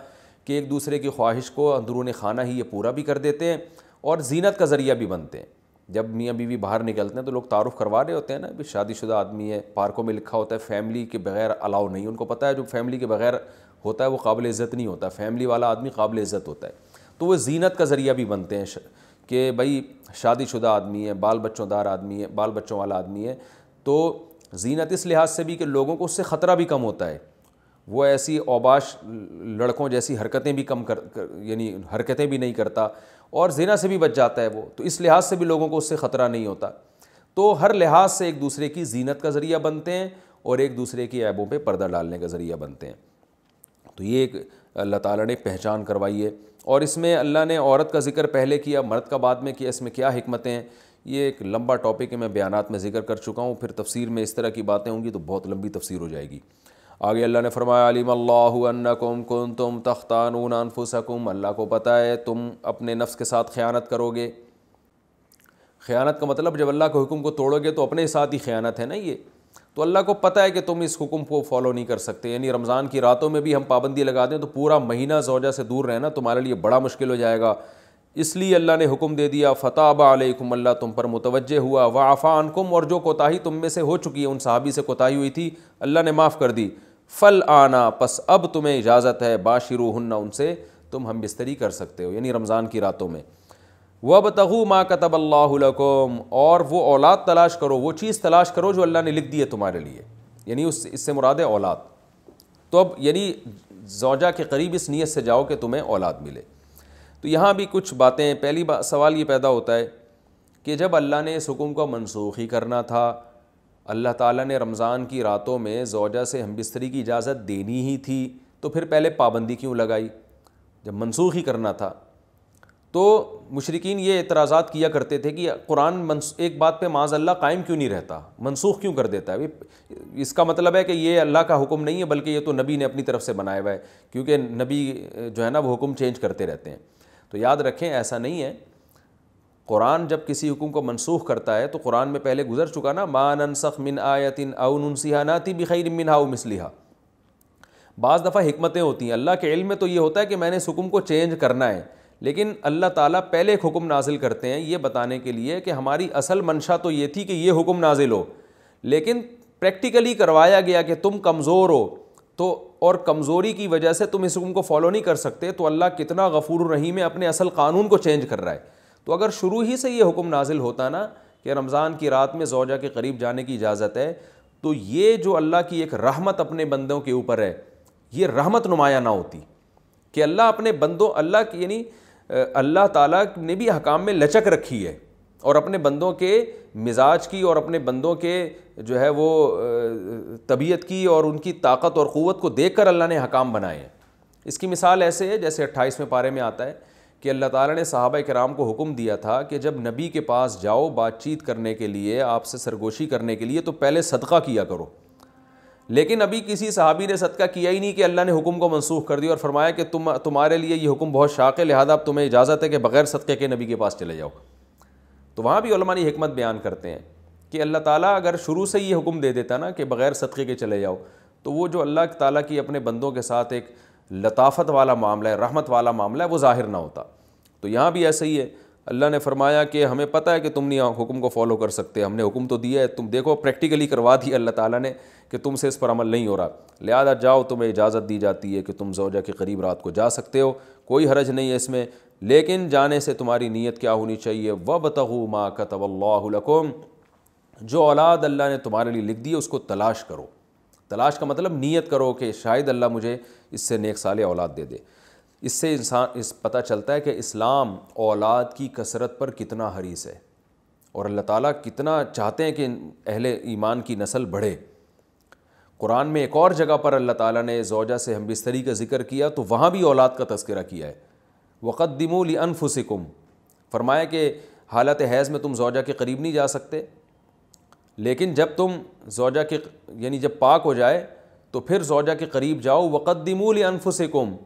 کہ ایک دوسرے کی خواہش کو اندرون خانہ ہی یہ پورا بھی کر دیتے ہیں اور زینت کا ذریعہ بھی بنتے ہیں۔ جب میاں بیوی باہر نکلتے ہیں تو لوگ تعارف کروا رہے ہوتے ہیں نا، شادی شدہ آدمی ہے، پارکوں میں لکھا ہوتا ہے فیملی کے بغیر الاؤ نہیں، ان کو پتہ ہے جو فیملی کے بغیر ہوتا ہے وہ قابل عزت نہیں ہوتا، فیملی والا آدمی قابل عزت ہوتا ہے۔ تو وہ زینت کا ذریعہ بھی بنتے ہیں کہ بھائی شادی شدہ آدمی ہے، بال بچوں دار آدمی ہے، بال بچوں والا آدمی ہے، تو زینت اس لحاظ سے بھی کہ لوگوں کو اس سے خطرہ بھی کم ہوتا ہے، وہ ایسی اوباش لڑکوں جیسی حرکتیں بھی یعنی حرکتیں بھی نہیں کرتا، اور زنا سے بھی بچ جاتا ہے وہ، تو اس لحاظ سے بھی لوگوں کو اس سے خطرہ نہیں ہوتا۔ تو ہر لحاظ سے ایک دوسرے کی زینت کا ذریعہ بنتے ہیں اور ایک دوسرے کی عیبوں پہ پردہ ڈالنے کا ذریعہ بنتے ہیں۔ تو یہ ایک اللہ تعالیٰ نے پہچان کروائی ہے، اور اس میں اللہ نے عورت کا ذکر پہلے کیا، مرد کا بعد میں کیا، اس میں کیا حکمتیں ہیں، یہ ایک لمبا ٹاپک ہے، میں بیانات میں ذکر کر چکا ہوں، پھر تفسیر میں اس طرح کی باتیں ہوں گی تو بہت لمبی تفسیر ہو جائے گی۔ آگے اللہ نے فرمایا علیم اللہ انکم کنتم تختانون انفسکم، اللہ کو پتہ ہے تم اپنے نفس کے ساتھ خیانت کرو گے۔ خیانت کا مطلب جب اللہ کے حکم کو توڑو گے تو اپنے ساتھ ہی خیانت ہے نا یہ، تو اللہ کو پتہ ہے کہ تم اس حکم کو فالو نہیں کر سکتے، یعنی رمضان کی راتوں میں بھی ہم پابندی لگا دیں تو پورا مہینہ زوجہ سے دور رہنا تمہارے لیے بڑا مشکل ہو جائے گا، اس لیے اللہ نے حکم دے دیا فتاب علیکم، اللہ تم پر متوجہ ہوا، وعفا عنکم، اور جو کوتاہی تم میں سے ہو چکی ہے، ان صحابی سے کوتاہی ہوئی تھی اللہ نے معاف کر دی، فالآن، پس اب تمہیں اجازت ہے، باشروہن، ان سے تم ہم بستری کر سکتے ہو، یعنی رمضان کی راتوں میں۔ وَابْتَغُوا مَا كَتَبَ اللَّهُ لَكُمْ، اور وہ اولاد تلاش کرو، وہ چیز تلاش کرو جو اللہ نے لکھ دی ہے تمہارے لیے، یعنی اس سے مراد ہے اولاد۔ تو اب یعنی زوجہ کے قریب اس نیت سے جاؤ کہ تمہیں اولاد ملے۔ تو یہاں بھی کچھ باتیں، پہلی سوال یہ پیدا ہوتا ہے کہ جب اللہ نے اس حکم کو منسوخ ہی کرنا تھا، اللہ تعالیٰ نے رمضان کی راتوں میں زوجہ سے ہم بستری کی اجازت دینی ہی تھی، تو پھر پہلے پابندی کیوں لگائی جب منسوخ ہی کرنا تھا؟ تو مشرکین یہ اعتراضات کیا کرتے تھے کہ قرآن ایک بات پہ معاذ اللہ قائم کیوں نہیں رہتا، منسوخ کیوں کر دیتا ہے؟ اس کا مطلب ہے کہ یہ اللہ کا حکم نہیں ہے بلکہ یہ تو نبی نے اپنی طرف سے بنایا ہوا ہے، کیونکہ نبی جو ہے نا وہ حکم چینج کرتے رہتے ہیں۔ تو یاد رکھیں ایسا نہیں ہے، قرآن جب کسی حکم کو منسوخ کرتا ہے تو قرآن میں پہلے گزر چکا نا، ما ننسخ من آیت او ننسیھا ناتی بخیر منھا او مثلھا۔ بعض دفعہ حکمتیں ہوتی ہیں، اللہ کے علم میں تو یہ ہوتا ہے کہ میں نے اس حکم کو چینج کرنا ہے، لیکن اللہ تعالیٰ پہلے ایک حکم نازل کرتے ہیں یہ بتانے کے لیے کہ ہماری اصل منشا تو یہ تھی کہ یہ حکم نازل ہو، لیکن پریکٹیکلی کروایا گیا کہ تم کمزور ہو تو، اور کمزوری کی وجہ سے تم اس حکم کو فالو نہیں کر سکتے، تو اللہ کتنا غفور الرحیم ہے، اپنے اصل قانون کو چینج کر رہا ہے۔ تو اگر شروع ہی سے یہ حکم نازل ہوتا نا کہ رمضان کی رات میں زوجہ کے قریب جانے کی اجازت ہے، تو یہ جو اللہ کی ایک رحمت اپنے بندوں کے اوپر ہے، یہ رحمت نمایاں نہ ہوتی کہ اللہ اپنے بندوں، اللہ کی یعنی اللہ تعالیٰ نے بھی حکام میں لچک رکھی ہے، اور اپنے بندوں کے مزاج کی اور اپنے بندوں کے جو ہے وہ طبیعت کی اور ان کی طاقت اور قوت کو دیکھ کر اللہ نے حکام بنائے ہیں۔ اس کی مثال ایسے ہے جیسے 28ویں پارے میں آتا ہے کہ اللہ تعالیٰ نے صحابہ کرام کو حکم دیا تھا کہ جب نبی کے پاس جاؤ بات چیت کرنے کے لیے، آپ سے سرگوشی کرنے کے لیے، تو پہلے صدقہ کیا کرو، لیکن ابھی کسی صحابی نے صدقہ کیا ہی نہیں کہ اللہ نے حکم کو منسوخ کر دیا اور فرمایا کہ تمہارے لیے یہ حکم بہت شاق ہے، لہذا اب تمہیں اجازت ہے کہ بغیر صدقے کے نبی کے پاس چلے جاؤ۔ تو وہاں بھی علماء نے حکمت بیان کرتے ہیں کہ اللہ تعالیٰ اگر شروع سے یہ حکم دے دیتا نا کہ بغیر صدقے کے چلے جاؤ، تو وہ جو اللہ تعالیٰ کی اپنے بندوں کے ساتھ ایک لطافت والا معاملہ ہے، رحمت والا معاملہ ہے، وہ ظاہر نہ ہوتا۔ تو یہاں بھی ایسا ہی ہے، اللہ نے فرمایا کہ ہمیں پتہ ہے کہ تم نہیں حکم کو فالو کر سکتے، ہم نے حکم تو دیا ہے، تم دیکھو پریکٹیکلی کروا دیا اللہ تعالیٰ نے کہ تم سے اس پر عمل نہیں ہو رہا، لہذا جاؤ، تمہیں اجازت دی جاتی ہے کہ تم زوجہ کے قریب رات کو جا سکتے ہو، کوئی حرج نہیں ہے اس میں، لیکن جانے سے تمہاری نیت کیا ہونی چاہیے؟ وَابْتَغُوا مَا كَتَبَ اللَّهُ لَكُمْ، جو اولاد اللہ نے تمہارے لیے لکھ دی ہے اس کو تلاش کرو۔ تلاش کا مطلب نیت کرو کہ شاید اللہ مجھے اس سے نیک صالح اولاد دے دے۔ اس سے اس پتہ چلتا ہے کہ اسلام اولاد کی کثرت پر کتنا حریص ہے، اور اللہ تعالیٰ کتنا چاہتے ہیں کہ اہل ایمان کی نسل بڑھے۔ قرآن میں ایک اور جگہ پر اللہ تعالیٰ نے زوجہ سے ہم بستری کا ذکر کیا تو وہاں بھی اولاد کا تذکرہ کیا ہے۔ وَقَدِّمُوا لِأَنفُسِكُمْ، فرمایا کہ حالت حیض میں تم زوجہ کے قریب نہیں جا سکتے، لیکن جب تم زوجہ کے یعنی جب پاک ہو جائے تو پھر زوجہ کے قریب جاؤ۔ وَقَدِّمُوا لِأَنفُسِكُمْ،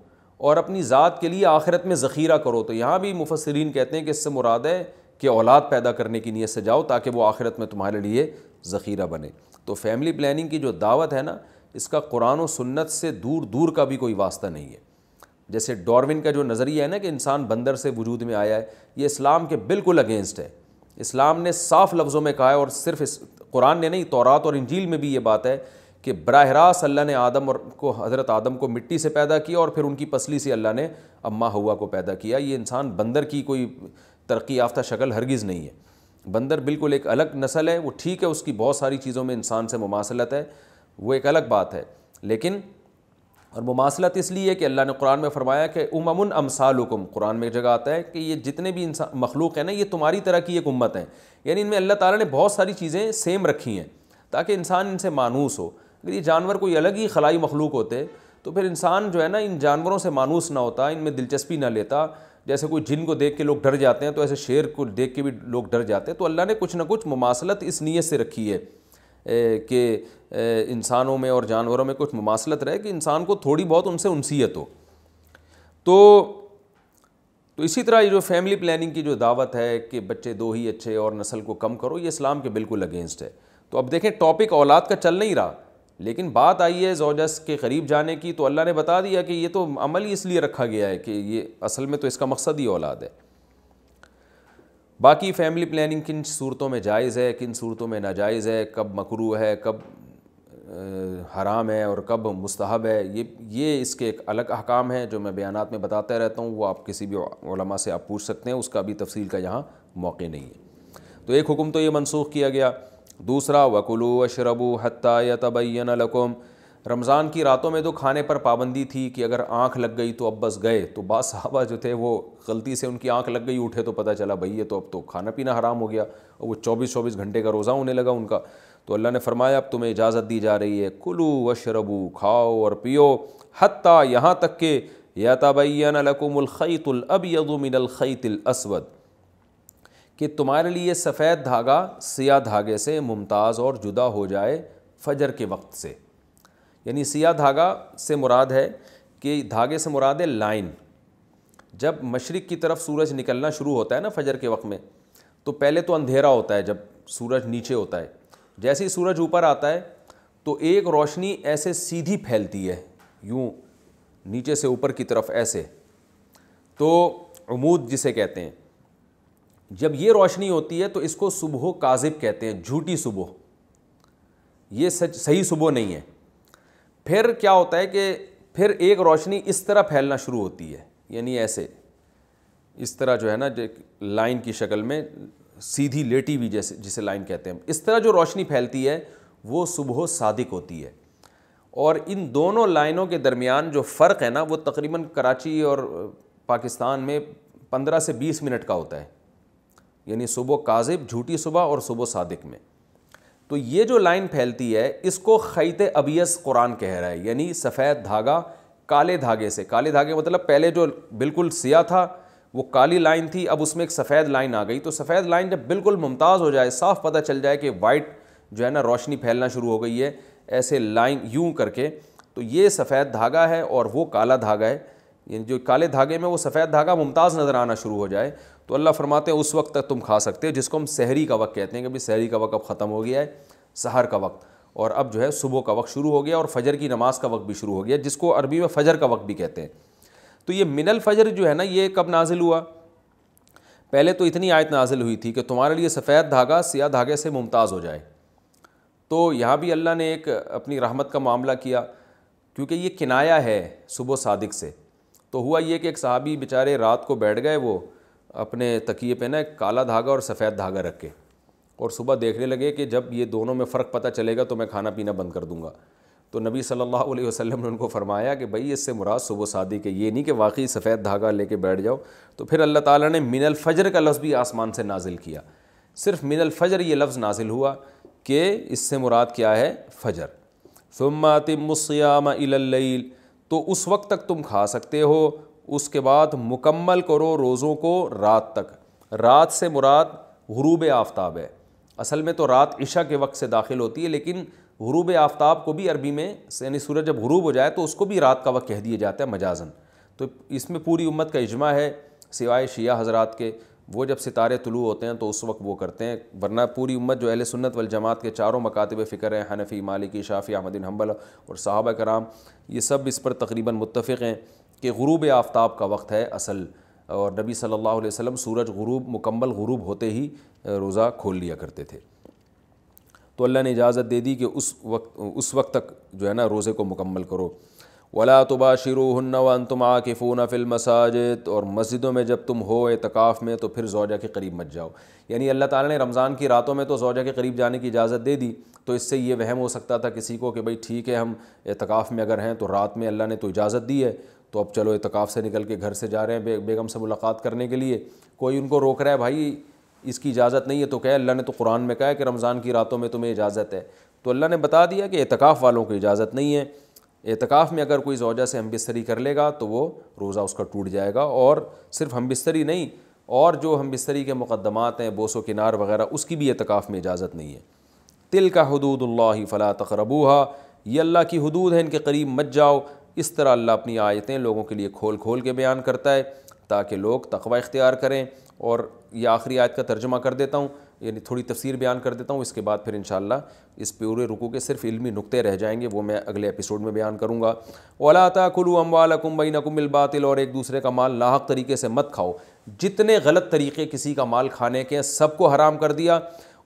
اور اپنی ذات کے لیے آخرت میں ذخیرہ کرو۔ تو یہاں بھی مفسرین کہتے ہیں کہ اس سے مراد ہے کہ اولاد پیدا کرنے کی نیت سے جاؤ تاکہ وہ آخرت میں تمہارے لیے ذخیرہ بنے۔ تو فیملی پلاننگ کی جو دعوت ہے نا، اس کا قرآن و سنت سے دور دور کا بھی کوئی واسطہ نہیں ہے۔ جیسے ڈاروین کا جو نظریہ ہے نا کہ انسان بندر سے وجود میں آیا ہے، یہ اسلام کے بالکل اگینسٹ ہے۔ اسلام نے صاف لفظوں میں کہا ہے، اور صرف قرآن نے نہیں، تورات اور انجیل میں بھی یہ بات ہے کہ براہ راست اللہ نے حضرت آدم کو مٹی سے پیدا کیا، اور پھر ان کی پسلی سے اللہ نے اماں حوا کو پیدا کیا۔ یہ انسان بندر کی کوئی ترقی یافتہ شکل ہرگز نہیں ہے۔ بندر بالکل ایک الگ نسل ہے، وہ ٹھیک ہے اس کی بہت ساری چیزوں میں انسان سے مماثلت ہے، وہ ایک الگ بات ہے، لیکن اور مماثلت اس لیے کہ اللہ نے قرآن میں فرمایا کہ امم امثالکم، قرآن میں ایک جگہ آتا ہے کہ یہ جتنے بھی انسان مخلوق ہیں نا، یہ تمہاری طرح کی ایک امت ہے، یعنی ان میں اللہ تعالیٰ نے بہت ساری چیزیں سیم رکھی ہیں تاکہ انسان ان سے مانوس ہو۔ اگر یہ جانور کوئی الگ ہی خلائی مخلوق ہوتے تو پھر انسان جو ہے نا ان جانوروں سے مانوس نہ ہوتا، ان میں دلچسپی نہ لیتا۔ جیسے کوئی جن کو دیکھ کے لوگ ڈر جاتے ہیں تو ایسے شیر کو دیکھ کے بھی لوگ ڈر جاتے ہیں۔ تو اللہ نے کچھ نہ کچھ مماثلت اس نیت سے رکھی ہے کہ انسانوں میں اور جانوروں میں کچھ مماثلت رہے، کہ انسان کو تھوڑی بہت ان سے انسیت ہو۔ تو اسی طرح یہ جو فیملی پلاننگ کی جو دعوت ہے کہ بچے دو ہی اچھے اور نسل کو کم کرو، یہ اسلام کے بالکل اگینسٹ ہے۔ تو اب دیکھیں ٹاپک اولاد کا چل نہیں رہا، لیکن بات آئی ہے زوجہ کے قریب جانے کی، تو اللہ نے بتا دیا کہ یہ تو عمل ہی اس لیے رکھا گیا ہے کہ یہ اصل میں تو اس کا مقصد ہی اولاد ہے۔ باقی فیملی پلاننگ کن صورتوں میں جائز ہے، کن صورتوں میں ناجائز ہے، کب مکروہ ہے، کب حرام ہے اور کب مستحب ہے، یہ اس کے ایک الگ احکام ہیں جو میں بیانات میں بتاتا رہتا ہوں، وہ آپ کسی بھی علماء سے آپ پوچھ سکتے ہیں، اس کا بھی تفصیل کا یہاں موقع نہیں ہے۔ تو ایک حکم تو یہ منسوخ کیا گیا۔ دوسرا وَكُلُوا وَاشْرَبُوا حَتَّى يَتَبَيَّنَ لَكُمْ، رمضان کی راتوں میں تو کھانے پر پابندی تھی کہ اگر آنکھ لگ گئی تو اب بس گئے، تو بعض صحابہ جو تھے وہ غلطی سے ان کی آنکھ لگ گئی، اٹھے تو پتہ چلا بھئی یہ تو اب تو کھانا پینا حرام ہو گیا، اور وہ 24 گھنٹے کا روزہ ہونے لگا ان کا۔ تو اللہ نے فرمایا اب تمہیں اجازت دی جا رہی ہے، کلوا واشربوا، کھاؤ اور پیو، حتیٰ یہاں تک کہ یتبین لکم الخیط الابیض من الخیط الاسود، کہ تمہارے لیے سفید دھاگا سیاہ دھاگے سے ممتاز اور جدا ہو جائے فجر کے وقت سے۔ یعنی سیاہ دھاگا سے مراد ہے کہ دھاگے سے مراد ہے لائن۔ جب مشرق کی طرف سورج نکلنا شروع ہوتا ہے نا فجر کے وقت میں، تو پہلے تو اندھیرا ہوتا ہے جب سورج نیچے ہوتا ہے، جیسے ہی سورج اوپر آتا ہے تو ایک روشنی ایسے سیدھی پھیلتی ہے، یوں نیچے سے اوپر کی طرف ایسے، تو عمود جسے کہتے ہیں۔ جب یہ روشنی ہوتی ہے تو اس کو صبح کاذب کہتے ہیں، جھوٹی صبح، یہ صحیح صبح نہیں ہے۔ پھر کیا ہوتا ہے کہ پھر ایک روشنی اس طرح پھیلنا شروع ہوتی ہے، یعنی ایسے اس طرح جو ہے نا لائن کی شکل میں سیدھی لیٹی ہوئی، جسے لائن کہتے ہیں، اس طرح جو روشنی پھیلتی ہے وہ صبح صادق ہوتی ہے۔ اور ان دونوں لائنوں کے درمیان جو فرق ہے نا وہ تقریباً کراچی اور پاکستان میں 15 سے 20 منٹ کا ہوتا ہے، یعنی صبح کاذب جھوٹی صبح اور صبح صادق میں۔ تو یہ جو لائن پھیلتی ہے اس کو خیط ابیض قرآن کہہ رہا ہے، یعنی سفید دھاگا کالے دھاگے سے، کالے دھاگے مطلب پہلے جو بالکل سیاہ تھا وہ کالی لائن تھی، اب اس میں ایک سفید لائن آ گئی، تو سفید لائن جب بالکل ممتاز ہو جائے، صاف پتہ چل جائے کہ وائٹ جو ہے نا روشنی پھیلنا شروع ہو گئی ہے ایسے لائن یوں کر کے، تو یہ سفید دھاگا ہے اور وہ کالا دھاگا ہے، یعنی جو کالے دھاگے میں وہ سفید دھاگا ممتاز نظر آنا شروع ہو جائے تو اللہ فرماتے ہیں اس وقت تک تم کھا سکتے ہو، جس کو ہم سحری کا وقت کہتے ہیں کہ بھئی سحری کا وقت اب ختم ہو گیا ہے، سحر کا وقت، اور اب جو ہے صبح کا وقت شروع ہو گیا اور فجر کی نماز کا وقت بھی شروع ہو گیا، جس کو عربی میں فجر کا وقت بھی کہتے ہیں۔ تو یہ من الفجر جو ہے نا یہ کب نازل ہوا؟ پہلے تو اتنی آیت نازل ہوئی تھی کہ تمہارے لیے سفید دھاگا سیاہ دھاگے سے ممتاز ہو جائے، تو یہاں بھی اللہ نے ایک اپنی رحمت کا معاملہ کیا، کیونکہ یہ کنایا ہے صبح صادق سے۔ تو ہوا یہ کہ ایک صحابی بیچارے رات کو بیٹھ گئے، وہ اپنے تکیے پہ نا ایک کالا دھاگا اور سفید دھاگا رکھ کے، اور صبح دیکھنے لگے کہ جب یہ دونوں میں فرق پتہ چلے گا تو میں کھانا پینا بند کر دوں گا۔ تو نبی صلی اللہ علیہ وسلم نے ان کو فرمایا کہ بھئی اس سے مراد صبح صادق ہے، یہ نہیں کہ واقعی سفید دھاگا لے کے بیٹھ جاؤ۔ تو پھر اللہ تعالیٰ نے من الفجر کا لفظ بھی آسمان سے نازل کیا، صرف من الفجر یہ لفظ نازل ہوا کہ اس سے مراد کیا ہے؟ فجر۔ ثم اتموا الصیام الی اللیل، تو اس وقت تک تم کھا سکتے ہو، اس کے بعد مکمل کرو روزوں کو رات تک۔ رات سے مراد غروب آفتاب ہے، اصل میں تو رات عشاء کے وقت سے داخل ہوتی ہے، لیکن غروب آفتاب کو بھی عربی میں یعنی سورج جب غروب ہو جائے تو اس کو بھی رات کا وقت کہہ دیا جاتا ہے مجازن۔ تو اس میں پوری امت کا اجماع ہے سوائے شیعہ حضرات کے، وہ جب ستارے طلوع ہوتے ہیں تو اس وقت وہ کرتے ہیں، ورنہ پوری امت جو اہل سنت والجماعت کے چاروں مکاتب فکر ہیں، حنفی، مالکی، شافعی، احمد بن حنبل اور صحابہ کرام، یہ سب اس پر تقریباً متفق ہیں کہ غروب آفتاب کا وقت ہے اصل، اور نبی صلی اللہ علیہ وسلم سورج مکمل غروب ہوتے ہی روزہ کھول لیا کرتے تھے۔ تو اللہ نے اجازت دے دی کہ اس وقت تک جو ہے نا روزے کو مکمل کرو۔ وَلَا تُبَاشِرُوهُنَّ وَأَنْتُمْ عَاكِفُونَ فِي الْمَسَاجِدِ، اور مسجدوں میں جب تم ہو اعتکاف میں تو پھر زوجہ کے قریب مت جاؤ۔ یعنی اللہ تعالیٰ نے رمضان کی راتوں میں تو زوجہ کے قریب جانے کی اجازت دے دی، تو اس سے یہ وہم ہو سکتا تھا کسی کو کہ بھئی ٹھیک ہے ہم اعتکاف میں اگر ہیں تو رات میں اللہ نے تو اجازت دی ہے تو اب چلو اعتکاف سے نکل کے گھر سے جا رہے ہیں بیگم سے ملاقات کرنے کے لیے، کوئی ان کو روک رہا ہے بھائی اس کی اجازت نہیں ہے، تو کہے اللہ نے تو قرآن میں کہا ہے کہ رمضان کی راتوں میں تمہیں اجازت ہے، تو اللہ نے بتا دیا کہ اعتکاف والوں کو اجازت نہیں ہے۔ اعتکاف میں اگر کوئی زوجہ سے ہم بستری کر لے گا تو وہ روزہ اس کا ٹوٹ جائے گا، اور صرف ہم بستری نہیں، اور جو ہم بستری کے مقدمات ہیں بوس و کنار وغیرہ اس کی بھی اعتکاف میں اجازت نہیں ہے۔ تلک حدود اللہ فلا تقربوها، یہ اللہ کی حدود ہیں، ان کے قریب مت جاؤ۔ اس طرح اللہ اپنی آیتیں لوگوں کے لیے کھول کھول کے بیان کرتا ہے تاکہ لوگ تقوی اختیار کریں۔ اور یہ آخری آیت کا ترجمہ کر دیتا ہوں، یعنی تھوڑی تفسیر بیان کر دیتا ہوں، اس کے بعد پھر انشاءاللہ اس پورے رکوع کے صرف علمی نقطے رہ جائیں گے، وہ میں اگلے ایپیسوڈ میں بیان کروں گا۔ وَلَا تَأْكُلُوا أَمْوَالَكُمْ بَيْنَكُمْ بِالْبَاطِلِ، اور ایک دوسرے کا مال ناحق طریقے سے مت کھاؤ۔ جتنے غلط طریقے کسی کا مال کھانے کے ہیں سب کو حرام کر دیا،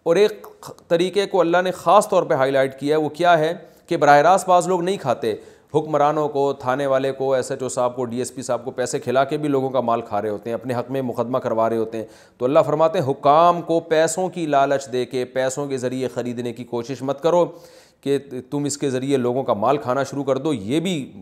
اور ایک طریقے کو اللہ نے خاص طور پہ ہائی لائٹ کیا ہے، وہ کیا ہے کہ براہ راست بعض لوگ نہیں کھاتے، حکمرانوں کو، تھانے والے کو، ایس ایچ او صاحب کو، ڈی ایس پی صاحب کو پیسے کھلا کے بھی لوگوں کا مال کھا رہے ہوتے ہیں، اپنے حق میں مقدمہ کروا رہے ہوتے ہیں. تو اللہ فرماتے ہیں حکام کو پیسوں کی لالچ دے کے، پیسوں کے ذریعے خریدنے کی کوشش مت کرو کہ تم اس کے ذریعے لوگوں کا مال کھانا شروع کر دو، یہ بھی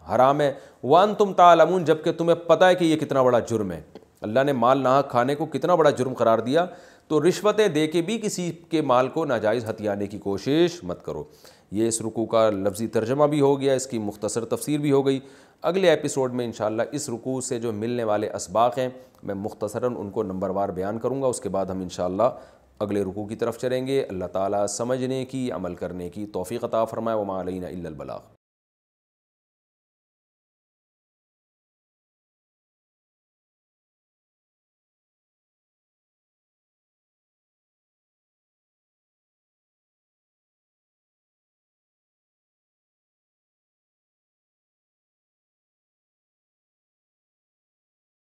حرام ہے. وانتم تعلمون، جب کہ تمہیں پتہ ہے کہ یہ کتنا بڑا جرم ہے. اللہ نے مال ناحق کھانے کو کتنا بڑا جرم قرار دیا، تو رشوتیں دے کے بھی کسی کے مال کو ناجائز ہتھیانے کی کوشش مت کرو. یہ اس رکوع کا لفظی ترجمہ بھی ہو گیا، اس کی مختصر تفسیر بھی ہو گئی. اگلے ایپیسوڈ میں انشاءاللہ اس رکوع سے جو ملنے والے اسباق ہیں میں مختصراً ان کو نمبر وار بیان کروں گا. اس کے بعد ہم انشاءاللہ اگلے رکوع کی طرف چلیں گے. اللہ تعالیٰ سمجھنے کی، عمل کرنے کی توفیق عطا فرمائے. وما علینا الا البلاغ.